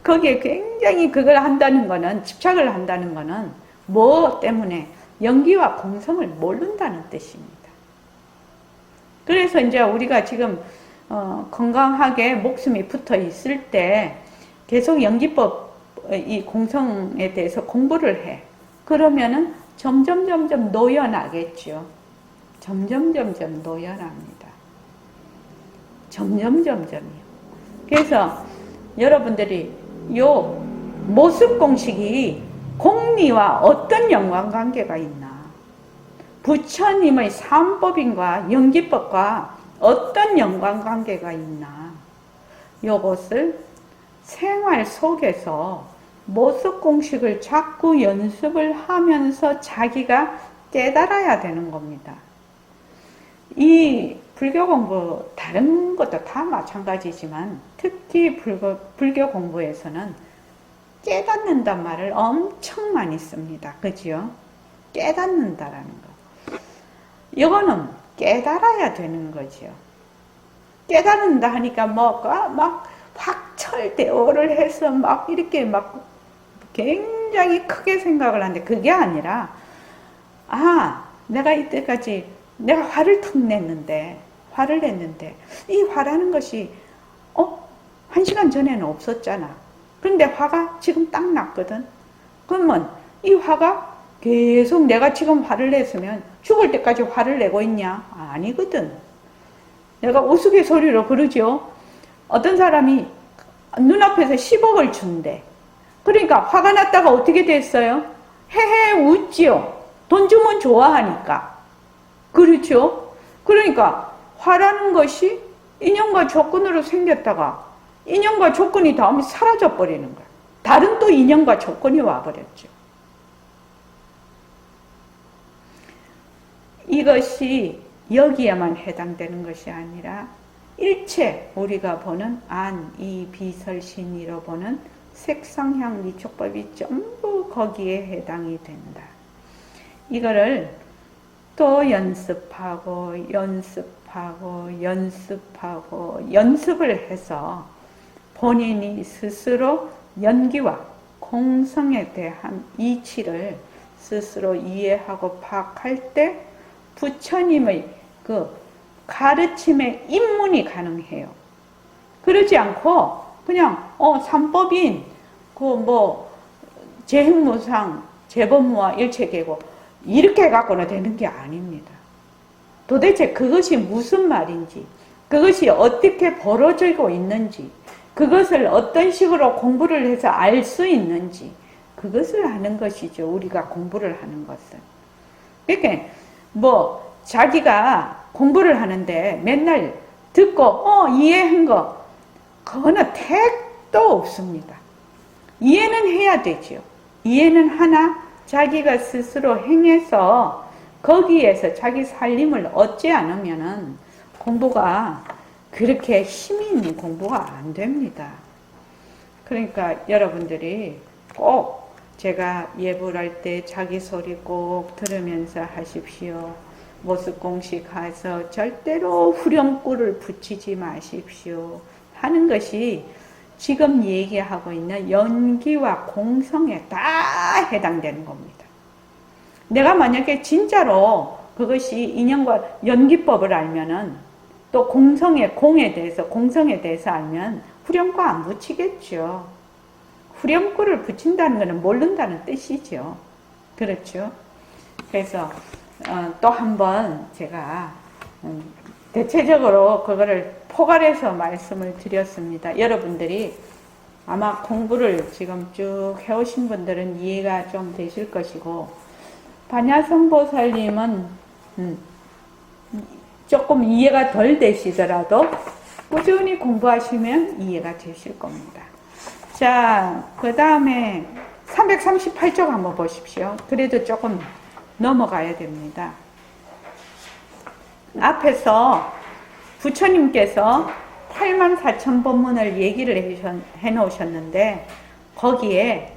거기에 굉장히 그걸 한다는 거는, 집착을 한다는 거는 뭐 때문에? 연기와 공성을 모른다는 뜻입니다. 그래서 이제 우리가 지금 건강하게 목숨이 붙어 있을 때 계속 연기법, 이 공성에 대해서 공부를 해. 그러면은 점점 노연하겠죠. 점점 노연합니다. 점점이요. 그래서 여러분들이 요 모습 공식이 공리와 어떤 연관관계가 있나? 부처님의 삼법인과 연기법과 어떤 연관관계가 있나? 요것을 생활 속에서 모습 공식을 자꾸 연습을 하면서 자기가 깨달아야 되는 겁니다. 이 불교 공부, 다른 것도 다 마찬가지지만 특히 불교 공부에서는 깨닫는단 말을 엄청 많이 씁니다. 그죠? 깨닫는다라는 거. 이거는 깨달아야 되는 거죠. 깨닫는다 하니까 막 확철대오를 해서 막 이렇게 막 굉장히 크게 생각을 하는데 그게 아니라 내가 이때까지 내가 화를 냈는데 이 화라는 것이 1시간 전에는 없었잖아. 그런데 화가 지금 딱 났거든. 그러면 이 화가 계속 내가 지금 화를 냈으면 죽을 때까지 화를 내고 있냐? 아니거든. 내가 우스갯소리로 그러죠. 어떤 사람이 눈앞에서 10억을 준대. 그러니까 화가 났다가 어떻게 됐어요? 헤헤 웃지요. 돈 주면 좋아하니까. 그렇죠? 그러니까 화라는 것이 인연과 조건으로 생겼다가 인연과 조건이 다음에 사라져 버리는 거야. 다른 또 인연과 조건이 와버렸죠. 이것이 여기에만 해당되는 것이 아니라 일체 우리가 보는 안, 이, 비설신이로 보는 색상향 미촉법이 전부 거기에 해당이 된다. 이거를 또 연습을 해서 본인이 스스로 연기와 공성에 대한 이치를 스스로 이해하고 파악할 때 부처님의 그 가르침에 입문이 가능해요. 그러지 않고 그냥 삼법인 재행무상 재법무와 일체계고 이렇게 해갖고는 되는 게 아닙니다. 도대체 그것이 무슨 말인지, 그것이 어떻게 벌어지고 있는지, 그것을 어떤 식으로 공부를 해서 알 수 있는지, 그것을 하는 것이죠. 우리가 공부를 하는 것은. 그러니까 자기가 공부를 하는데 맨날 듣고 이해한 거, 그거는 택도 없습니다. 이해는 해야 되죠. 이해는 하나 자기가 스스로 행해서 거기에서 자기 살림을 얻지 않으면은 공부가 그렇게 힘이 있는 공부가 안 됩니다. 그러니까 여러분들이 꼭 제가 예불할 때 자기 소리 꼭 들으면서 하십시오. 모습공식 가서 절대로 후렴구를 붙이지 마십시오. 하는 것이 지금 얘기하고 있는 연기와 공성에 다 해당되는 겁니다. 내가 만약에 진짜로 그것이 인연과 연기법을 알면은 또 공성의 공에 대해서 알면 후렴구 안 붙이겠죠. 후렴구를 붙인다는 것은 모른다는 뜻이죠. 그렇죠. 그래서 또 한번 제가 대체적으로 그거를 포괄해서 말씀을 드렸습니다. 여러분들이 아마 공부를 지금 쭉 해오신 분들은 이해가 좀 되실 것이고, 반야성보살님은 조금 이해가 덜 되시더라도 꾸준히 공부하시면 이해가 되실 겁니다. 자, 그 다음에 338쪽 한번 보십시오. 그래도 조금 넘어가야 됩니다. 앞에서 부처님께서 84,000법문을 얘기를 해 놓으셨는데, 거기에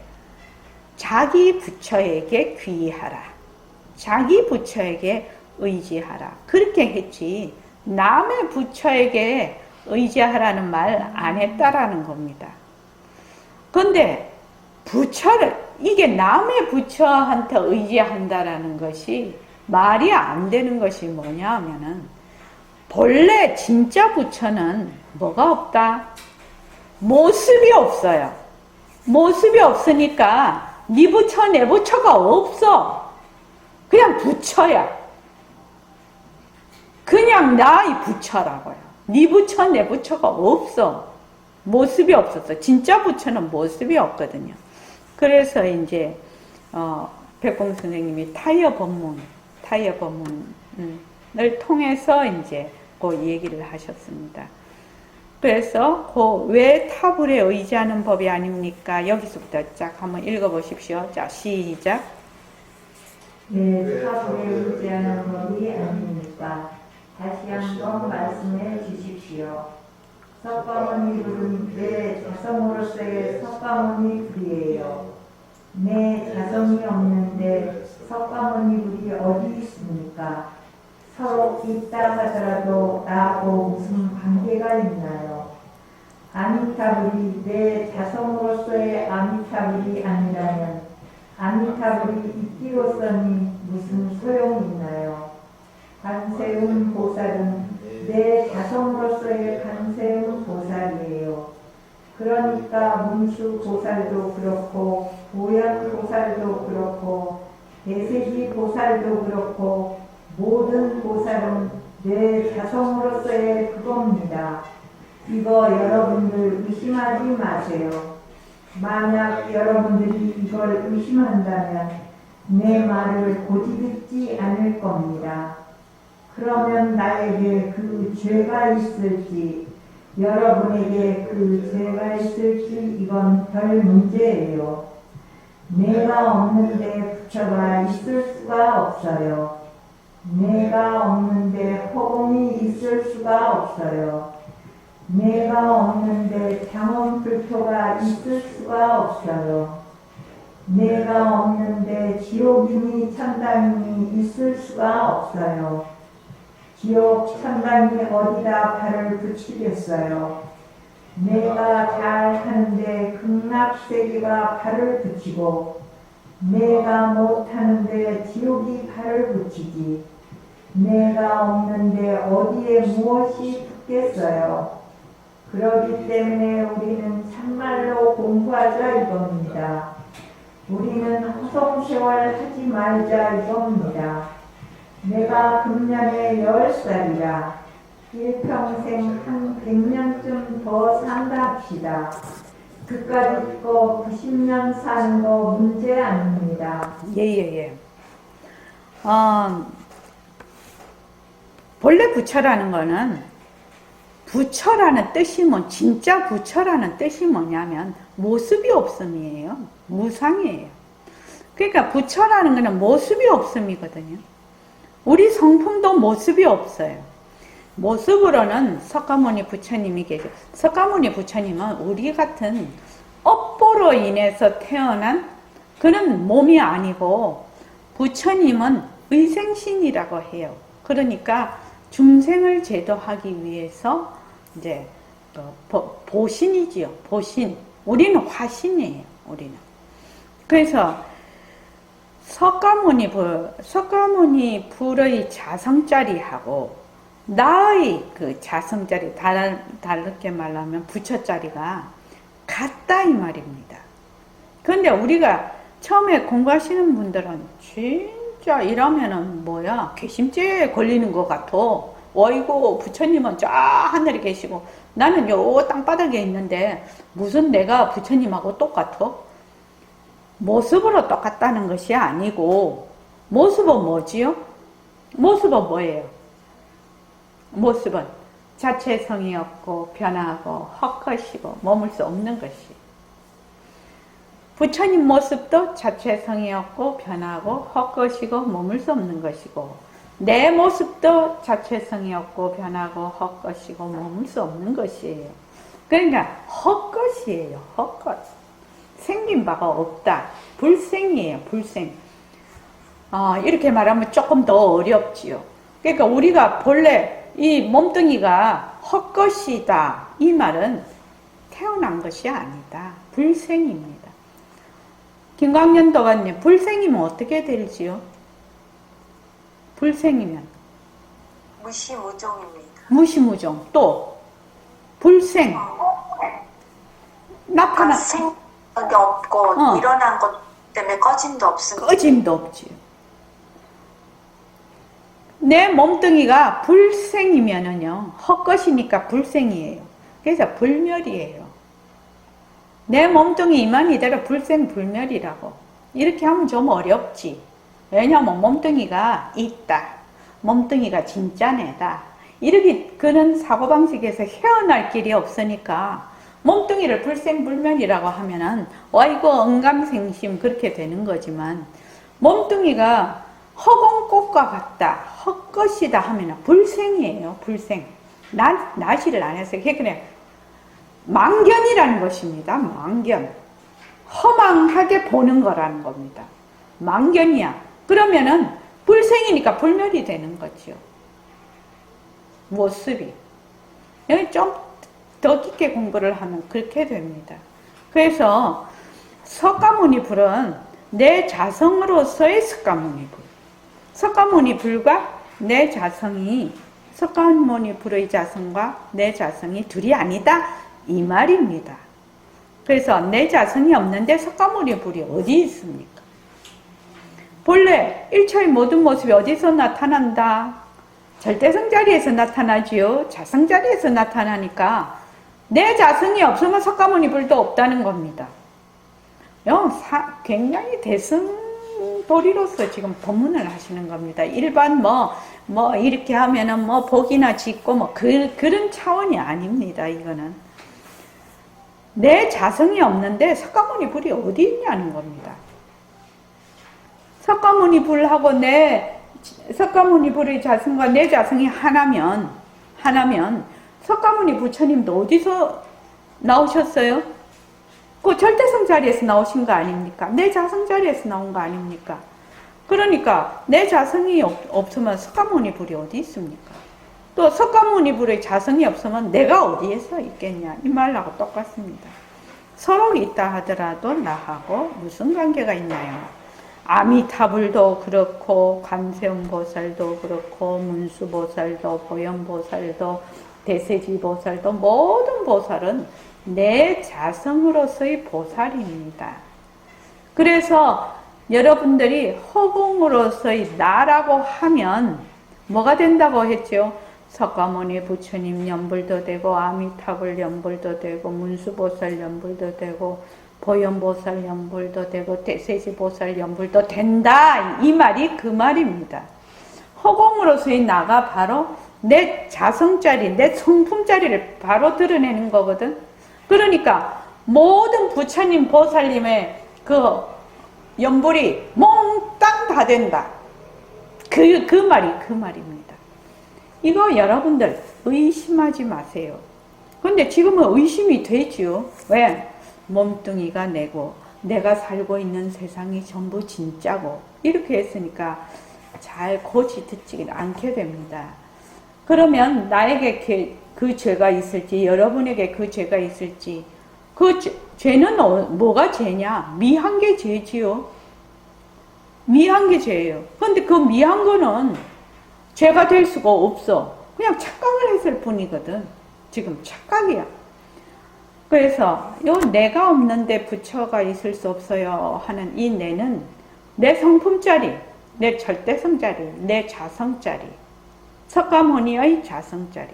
자기 부처에게 귀의하라, 자기 부처에게 의지하라, 그렇게 했지 남의 부처에게 의지하라는 말 안 했다라는 겁니다. 근데 부처를, 이게 남의 부처한테 의지한다라는 것이 말이 안 되는 것이 뭐냐 하면은, 본래 진짜 부처는 뭐가 없다? 모습이 없어요. 모습이 없으니까 네 부처 내 부처가 없어. 그냥 부처야. 그냥 나의 부처라고요. 네 부처 내 부처가 없어. 모습이 없었어. 진짜 부처는 모습이 없거든요. 그래서 이제 백봉 선생님이 타이어 법문을 통해서 이제 그 얘기를 하셨습니다. 그래서 그 왜 타불에 의지하는 법이 아닙니까? 여기서부터 쫙 한번 읽어보십시오. 자, 시작. 왜 타불에 의지하는 법이 아닙니까? 다시 한번 말씀해 주십시오. 석가모니 불은 내 자성으로서의 석가모니 불이에요. 내 자성이 없는데 석가모니 불이 어디 있습니까? 서로 있다 하더라도 나하고 무슨 관계가 있나요? 아미타불이 내 자성으로서의 아미타불이 아니라면 아미타불이 있기로서니 무슨 소용이 있나요? 관세음 보살은 내 자성으로서의 관세음 보살이에요. 그러니까 문수 보살도 그렇고 보양 보살도 그렇고 대세지 보살도 그렇고 모든 보살은 내 자성으로서의 그겁니다. 이거 여러분들 의심하지 마세요. 만약 여러분들이 이걸 의심한다면 내 말을 고집듣지 않을 겁니다. 그러면 나에게 그 죄가 있을지, 여러분에게 그 죄가 있을지 이건 별 문제예요. 내가 없는데 부처가 있을 수가 없어요. 내가 없는데 허공이 있을 수가 없어요. 내가 없는데 장엄불토가 있을 수가 없어요. 내가 없는데 지옥이니 천당이니 있을 수가 없어요. 지옥 천당이 어디다 발을 붙이겠어요. 내가 잘하는데 극락세계가 발을 붙이고 내가 못하는데 지옥이 발을 붙이지. 내가 없는데 어디에 무엇이 붙겠어요. 그러기 때문에 우리는 참말로 공부하자 이겁니다. 우리는 허송세월 하지 말자 이겁니다. 내가 금년에 10살이라 일평생 한 100년쯤 더 산다 합시다. 그까짓 거 90년 사는 거 문제 아닙니다. 예. 본래 부처라는 거는, 부처라는 뜻이 진짜 부처라는 뜻이 뭐냐면 모습이 없음이에요. 무상이에요. 그러니까 부처라는 거는 모습이 없음이거든요. 우리 성품도 모습이 없어요. 모습으로는 석가모니 부처님이 계세요. 석가모니 부처님은 우리 같은 업보로 인해서 태어난 그런 몸이 아니고, 부처님은 의생신이라고 해요. 그러니까 중생을 제도하기 위해서 이제 보신이지요. 보신. 우리는 화신이에요. 우리는. 그래서 석가모니 불의 자성자리하고 나의 그 자성자리, 다르게 말하면 부처자리가 같다 이 말입니다. 그런데 우리가 처음에 공부하시는 분들은 진짜 이러면은 뭐야, 괘씸죄에 걸리는 것 같아. 어이구 부처님은 저 하늘에 계시고 나는 요 땅바닥에 있는데 무슨 내가 부처님하고 똑같아? 모습으로 똑같다는 것이 아니고 모습은 뭐지요? 모습은 뭐예요? 모습은 자체성이 없고 변하고 헛것이고 머물 수 없는 것이. 부처님 모습도 자체성이 없고 변하고 헛것이고 머물 수 없는 것이고 내 모습도 자체성이 없고 변하고 헛것이고 머물 수 없는 것이에요. 그러니까 헛것이에요. 헛것. 생긴 바가 없다. 불생이에요. 불생. 이렇게 말하면 조금 더 어렵지요. 그러니까 우리가 본래 이 몸뚱이가 헛것이다. 이 말은 태어난 것이 아니다. 불생입니다. 김광년도가님, 불생이면 어떻게 될지요? 불생이면 무시무종입니다. 무시무종. 또 불생. 나타나 생각이 없고 일어난 것 때문에 꺼짐도 없습니다. 꺼짐도 없지요. 내 몸뚱이가 불생이면은요, 헛것이니까 불생이에요. 그래서 불멸이에요. 내 몸뚱이 이만 이대로 불생불멸이라고. 이렇게 하면 좀 어렵지. 왜냐하면 몸뚱이가 있다. 몸뚱이가 진짜 내다. 이렇게 그런 사고방식에서 헤어날 길이 없으니까 몸뚱이를 불생불멸이라고 하면은 아이고 언감생심 그렇게 되는 거지만 몸뚱이가 허공꽃과 같다, 헛것이다 하면 불생이에요. 불생. 나시를 안 해서 그냥 망견이라는 것입니다. 망견. 허망하게 보는 거라는 겁니다. 망견이야. 그러면은 불생이니까 불멸이 되는 거죠. 모습이. 여기 좀 더 깊게 공부를 하면 그렇게 됩니다. 그래서 석가모니불은 내 자성으로서의 석가모니불. 석가모니불과 내 자성이, 석가모니불의 자성과 내 자성이 둘이 아니다. 이 말입니다. 그래서 내 자성이 없는데 석가모니불이 어디 있습니까? 본래 일처의 모든 모습이 어디서 나타난다? 절대성 자리에서 나타나지요. 자성 자리에서 나타나니까 내 자성이 없으면 석가모니불도 없다는 겁니다. 굉장히 대승도리로서 지금 법문을 하시는 겁니다. 일반 이렇게 하면은 복이나 짓고 그런 차원이 아닙니다. 이거는. 내 자성이 없는데 석가모니불이 어디 있냐는 겁니다. 석가모니불하고 석가모니불의 자성과 내 자성이 하나면 석가모니 부처님도 어디서 나오셨어요? 그 절대성 자리에서 나오신 거 아닙니까? 내 자성 자리에서 나온 거 아닙니까? 그러니까 내 자성이 없으면 석가모니불이 어디 있습니까? 또 석가모니불의 자성이 없으면 내가 어디에서 있겠냐? 이 말하고 똑같습니다. 서로 있다 하더라도 나하고 무슨 관계가 있나요? 아미타불도 그렇고 관세음보살도 그렇고 문수보살도 보현보살도 대세지보살도 모든 보살은 내 자성으로서의 보살입니다. 그래서 여러분들이 허공으로서의 나라고 하면 뭐가 된다고 했죠? 석가모니 부처님 연불도 되고 아미타불 연불도 되고 문수보살 연불도 되고 보현보살 연불도 되고 대세지보살 연불도 된다. 이 말이 그 말입니다. 허공으로서의 나가 바로 내 자성자리, 내 성품자리를 바로 드러내는 거거든. 그러니까 모든 부처님 보살님의 그 연불이 몽땅 다 된다. 그 말입니다. 이거 여러분들 의심하지 마세요. 근데 지금은 의심이 되지요. 왜? 몸뚱이가 내고 내가 살고 있는 세상이 전부 진짜고 이렇게 했으니까 잘 고지 듣지 않게 됩니다. 그러면 나에게 그 죄가 있을지 여러분에게 그 죄가 있을지 그 죄는 뭐가 죄냐? 미한 게 죄지요. 미한 게 죄예요. 그런데 그 미한 거는 죄가 될 수가 없어. 그냥 착각을 했을 뿐이거든. 지금 착각이야. 그래서 요 내가 없는데 부처가 있을 수 없어요 하는 이 내는 내 성품짜리, 내 절대성짜리, 내 자성짜리 석가모니의 자성자리,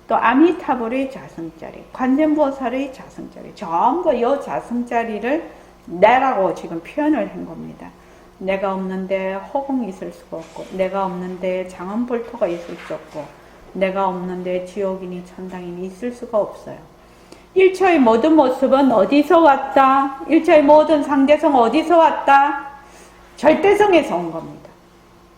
또 아미타불의 자성자리, 관세음보살의 자성자리, 전부 이 자성자리를 내라고 지금 표현을 한 겁니다. 내가 없는데 허공이 있을 수가 없고, 내가 없는데 장엄볼토가 있을 수 없고, 내가 없는데 지옥이니 천당이니 있을 수가 없어요. 일처의 모든 모습은 어디서 왔다? 일처의 모든 상대성 어디서 왔다? 절대성에서 온 겁니다.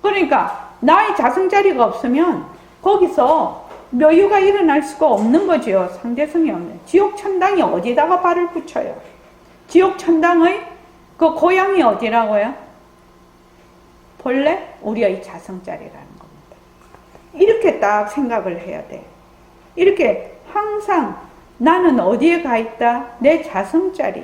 그러니까 나의 자성자리가 없으면 거기서 묘유가 일어날 수가 없는 거지요. 상대성이 없는. 지옥 천당이 어디다가 발을 붙여요? 지옥 천당의 그 고향이 어디라고요? 본래 우리의 자성자리라는 겁니다. 이렇게 딱 생각을 해야 돼. 이렇게 항상 나는 어디에 가 있다? 내 자성자리,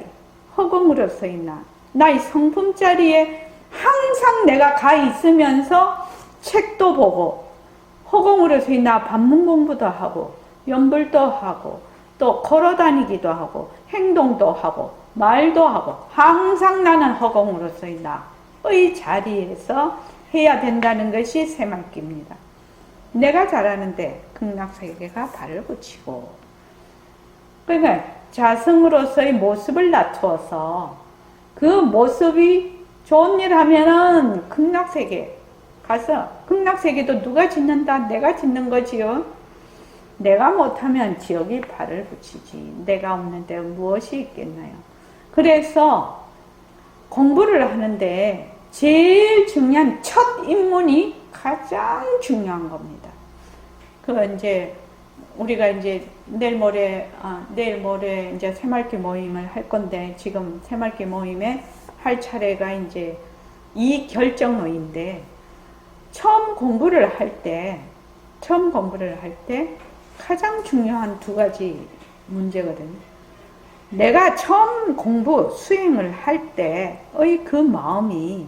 허공으로서의 나, 나의 성품자리에 항상 내가 가 있으면서 책도 보고, 허공으로서의 나 반문 공부도 하고, 연불도 하고, 또 걸어다니기도 하고, 행동도 하고, 말도 하고, 항상 나는 허공으로서의 나의 자리에서 해야 된다는 것이 새말기입니다. 내가 잘하는데 극락세계가 발을 붙이고, 그러니까 자성으로서의 모습을 낮추어서 그 모습이 좋은 일 하면은 극락세계 가서, 극락세계도 누가 짓는다? 내가 짓는 거지요. 내가 못하면 지옥이 발을 붙이지. 내가 없는데 무엇이 있겠나요? 그래서 공부를 하는데 제일 중요한 첫 입문이 가장 중요한 겁니다. 이제 우리가 이제 내일 모레 이제 새말기 모임을 할 건데, 지금 새말기 모임에 할 차례가 이제 이 결정의인데, 처음 공부를 할 때 가장 중요한 두 가지 문제거든요. 내가 처음 공부 수행을 할 때의 그 마음이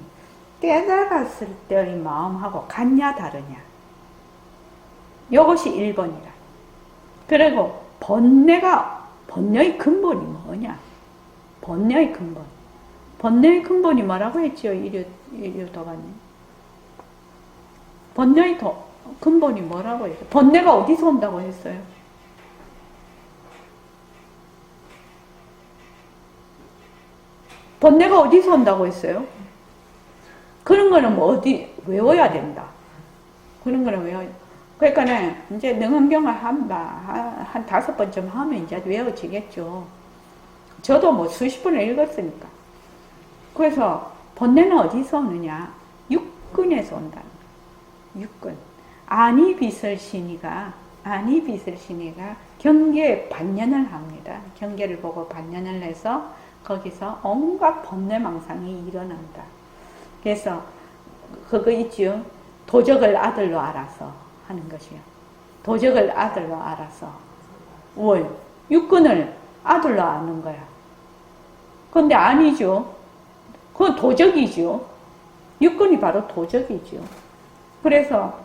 깨달았을 때의 마음하고 같냐 다르냐. 이것이 1번이라. 그리고 번뇌의 근본이 뭐냐? 번뇌의 근본. 번뇌의 근본이 뭐라고 했지요? 일요도가님. 번뇌의 근본이 뭐라고 했어요? 번뇌가 어디서 온다고 했어요? 번뇌가 어디서 온다고 했어요? 그런 거는 뭐 어디 외워야 된다. 그런 거는 외워야. 그러니까는 이제 능엄경을 한 5번쯤 하면 이제 외워지겠죠. 저도 뭐 수십 번을 읽었으니까. 그래서 번뇌는 어디서 오느냐? 육근에서 온다는 거예요. 육근. 아니비설신이가 경계에 반연을 합니다. 경계를 보고 반연을 해서 거기서 온갖 번뇌망상이 일어난다. 그래서 그거 있죠. 도적을 아들로 알아서 하는 것이요. 도적을 아들로 알아서. 뭘? 육근을 아들로 아는 거야. 그런데 아니죠. 그건 도적이죠. 육근이 바로 도적이죠. 그래서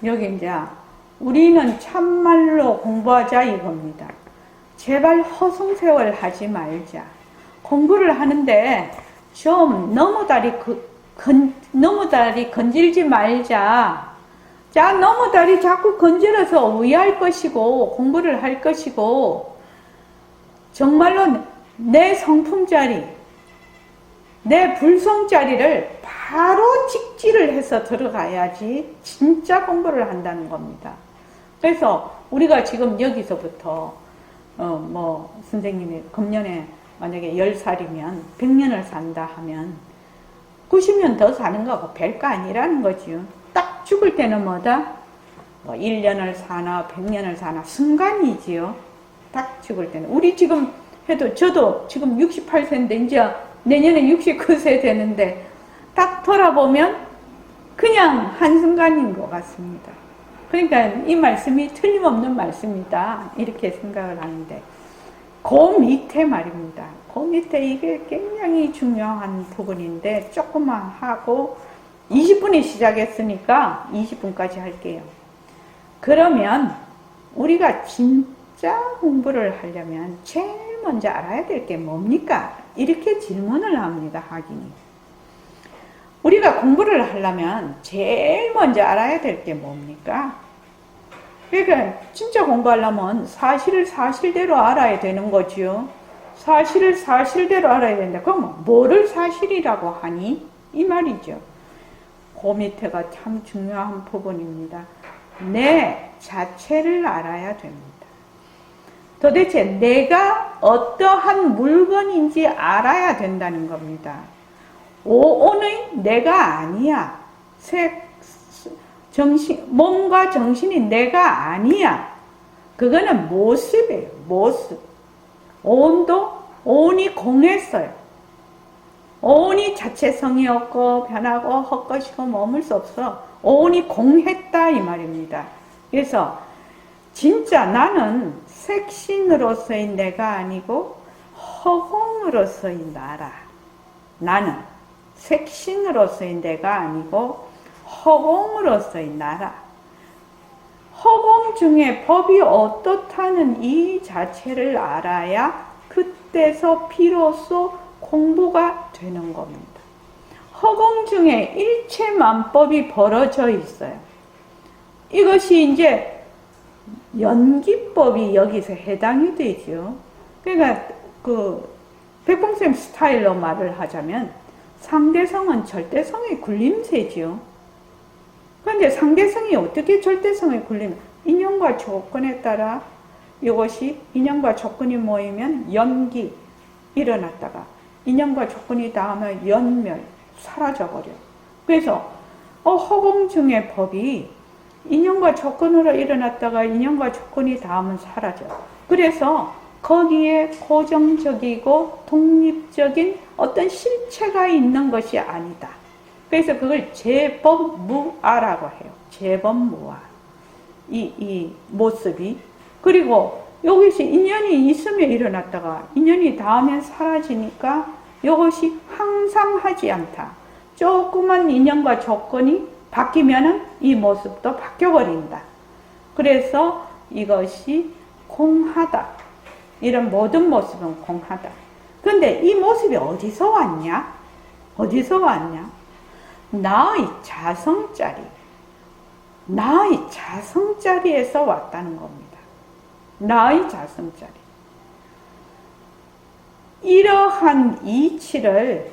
여기 이제 우리는 참말로 공부하자 이겁니다. 제발 허송세월 하지 말자. 공부를 하는데 좀 너무 다리 건질지 말자. 자, 너무 다리 자꾸 건질어서 의할 것이고 공부를 할 것이고, 정말로 내 성품자리, 내 불성자리를 바로 직지를 해서 들어가야지 진짜 공부를 한다는 겁니다. 그래서 우리가 지금 여기서부터 선생님이 금년에 만약에 10살이면 100년을 산다 하면 90년 더 사는 거하고 별거 아니라는 거지요. 딱 죽을 때는 뭐다? 1년을 사나 100년을 사나 순간이지요. 딱 죽을 때는. 우리 지금 저도 지금 68세인데 이제 내년에 69세 되는데 딱 돌아보면 그냥 한순간인 것 같습니다. 그러니까 이 말씀이 틀림없는 말씀이다. 이렇게 생각을 하는데, 그 밑에 말입니다. 그 밑에 이게 굉장히 중요한 부분인데 조금만 하고 20분에 시작했으니까 20분까지 할게요. 그러면 우리가 진짜 공부를 하려면 제일 먼저 알아야 될 게 뭡니까? 이렇게 질문을 합니다. 하긴이. 우리가 공부를 하려면 제일 먼저 알아야 될 게 뭡니까? 그러니까 진짜 공부하려면 사실을 사실대로 알아야 되는 거죠. 사실을 사실대로 알아야 된다. 그럼 뭐를 사실이라고 하니? 이 말이죠. 그 밑에가 참 중요한 부분입니다. 내 자체를 알아야 됩니다. 도대체 내가 어떠한 물건인지 알아야 된다는 겁니다. 오온의 내가 아니야. 몸과 정신이 내가 아니야. 그거는 모습이에요. 모습. 오온이 공했어요. 오온이 자체성이 없고 변하고 헛것이고 머물 수 없어. 오온이 공했다 이 말입니다. 그래서 진짜 나는 색신으로서의 내가 아니고 허공으로서의 나라. 나는 색신으로서의 내가 아니고 허공으로서의 나라. 허공 중에 법이 어떻다는 이 자체를 알아야 그때서 비로소 공부가 되는 겁니다. 허공 중에 일체만법이 벌어져 있어요. 이것이 이제 연기법이 여기서 해당이 되죠. 그러니까 백봉쌤 스타일로 말을 하자면 상대성은 절대성의 굴림새죠. 그런데 상대성이 어떻게 절대성의 굴림? 인연과 조건에 따라 이것이 인연과 조건이 모이면 연기 일어났다가 인연과 조건이 닿으면 연멸 사라져버려. 그래서 허공 중의 법이 인연과 조건으로 일어났다가 인연과 조건이 닿으면 사라져. 그래서 거기에 고정적이고 독립적인 어떤 실체가 있는 것이 아니다. 그래서 그걸 제법무아라고 해요. 제법무아. 이 모습이. 그리고 여기서 인연이 있으면 일어났다가 인연이 닿으면 사라지니까 이것이 항상 하지 않다. 조그만 인연과 조건이 바뀌면은 이 모습도 바뀌어버린다. 그래서 이것이 공하다. 이런 모든 모습은 공하다. 그런데 이 모습이 어디서 왔냐? 어디서 왔냐? 나의 자성자리. 나의 자성자리에서 왔다는 겁니다. 나의 자성자리. 이러한 이치를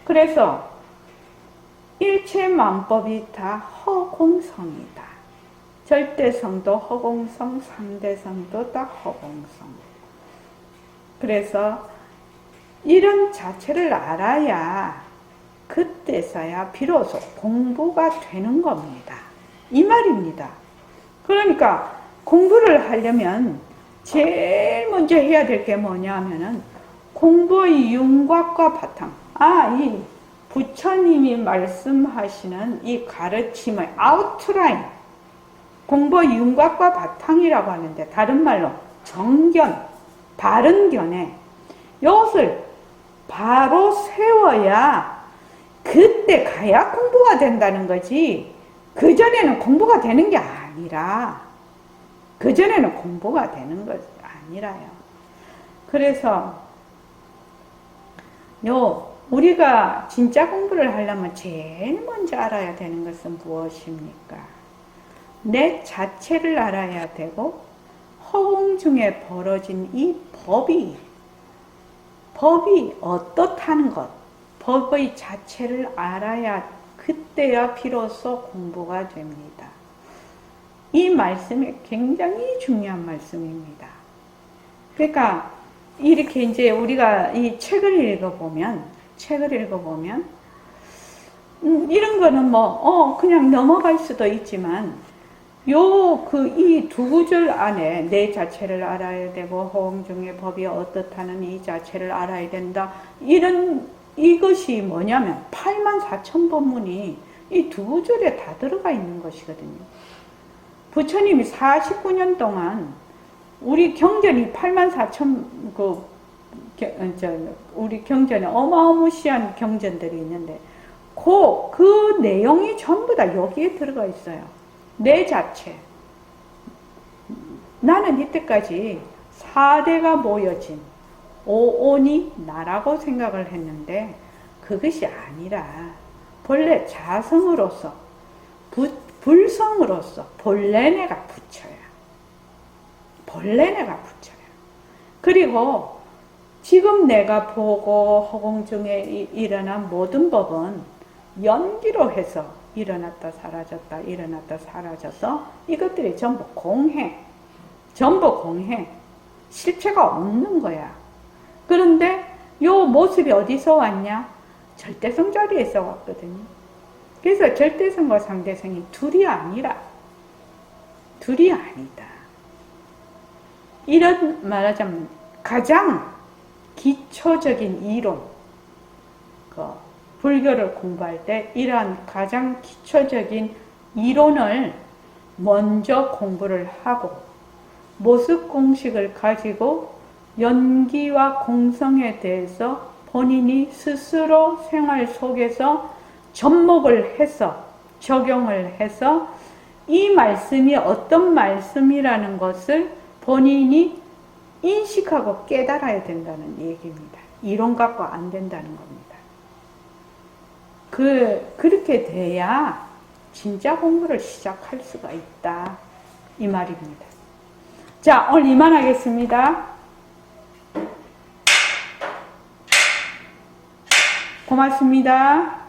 그래서 일체만법이 다 허공성이다. 절대성도 허공성, 상대성도 다 허공성. 그래서 이런 자체를 알아야 그때서야 비로소 공부가 되는 겁니다. 이 말입니다. 그러니까 공부를 하려면 제일 먼저 해야 될 게 뭐냐 하면은 공부의 윤곽과 바탕. 이 부처님이 말씀하시는 이 가르침의 아웃라인. 공부의 윤곽과 바탕이라고 하는데 다른 말로 정견, 바른 견해. 이것을 바로 세워야 그때 가야 공부가 된다는 거지. 그전에는 공부가 되는 게 아니라 그전에는 공부가 되는 것이 아니라요. 그래서 우리가 진짜 공부를 하려면 제일 먼저 알아야 되는 것은 무엇입니까? 내 자체를 알아야 되고 허공 중에 벌어진 이 법이 어떻다는 것, 법의 자체를 알아야 그때야 비로소 공부가 됩니다. 이 말씀이 굉장히 중요한 말씀입니다. 그러니까 이렇게 이제 우리가 이 책을 읽어보면 이런 거는 그냥 넘어갈 수도 있지만 이 두 구절 안에 내 자체를 알아야 되고 허공 중의 법이 어떻다는 이 자체를 알아야 된다. 이것이 뭐냐면 84,000법문이 이 두 구절에 다 들어가 있는 것이거든요. 부처님이 49년 동안 우리 경전이 84,000 우리 경전에 어마어마시한 경전들이 있는데 그 내용이 전부 다 여기에 들어가 있어요. 내 자체. 나는 이때까지 4대가 모여진 오온이 나라고 생각을 했는데 그것이 아니라 본래 자성으로서 불성으로서 본래 내가 부처야. 본래 내가 부처야. 그리고 지금 내가 보고 허공 중에 일어난 모든 법은 연기로 해서 일어났다 사라졌다 일어났다 사라져서 이것들이 전부 공해. 전부 공해. 실체가 없는 거야. 그런데 요 모습이 어디서 왔냐? 절대성 자리에서 왔거든요. 그래서 절대성과 상대성이 둘이 아니다. 이런 말하자면 가장 기초적인 이론, 불교를 공부할 때 이러한 가장 기초적인 이론을 먼저 공부를 하고 모습 공식을 가지고 연기와 공성에 대해서 본인이 스스로 생활 속에서 접목을 해서 적용을 해서 이 말씀이 어떤 말씀이라는 것을 본인이 인식하고 깨달아야 된다는 얘기입니다. 이론 갖고 안 된다는 겁니다. 그렇게 돼야 진짜 공부를 시작할 수가 있다. 이 말입니다. 자, 오늘 이만하겠습니다. 고맙습니다.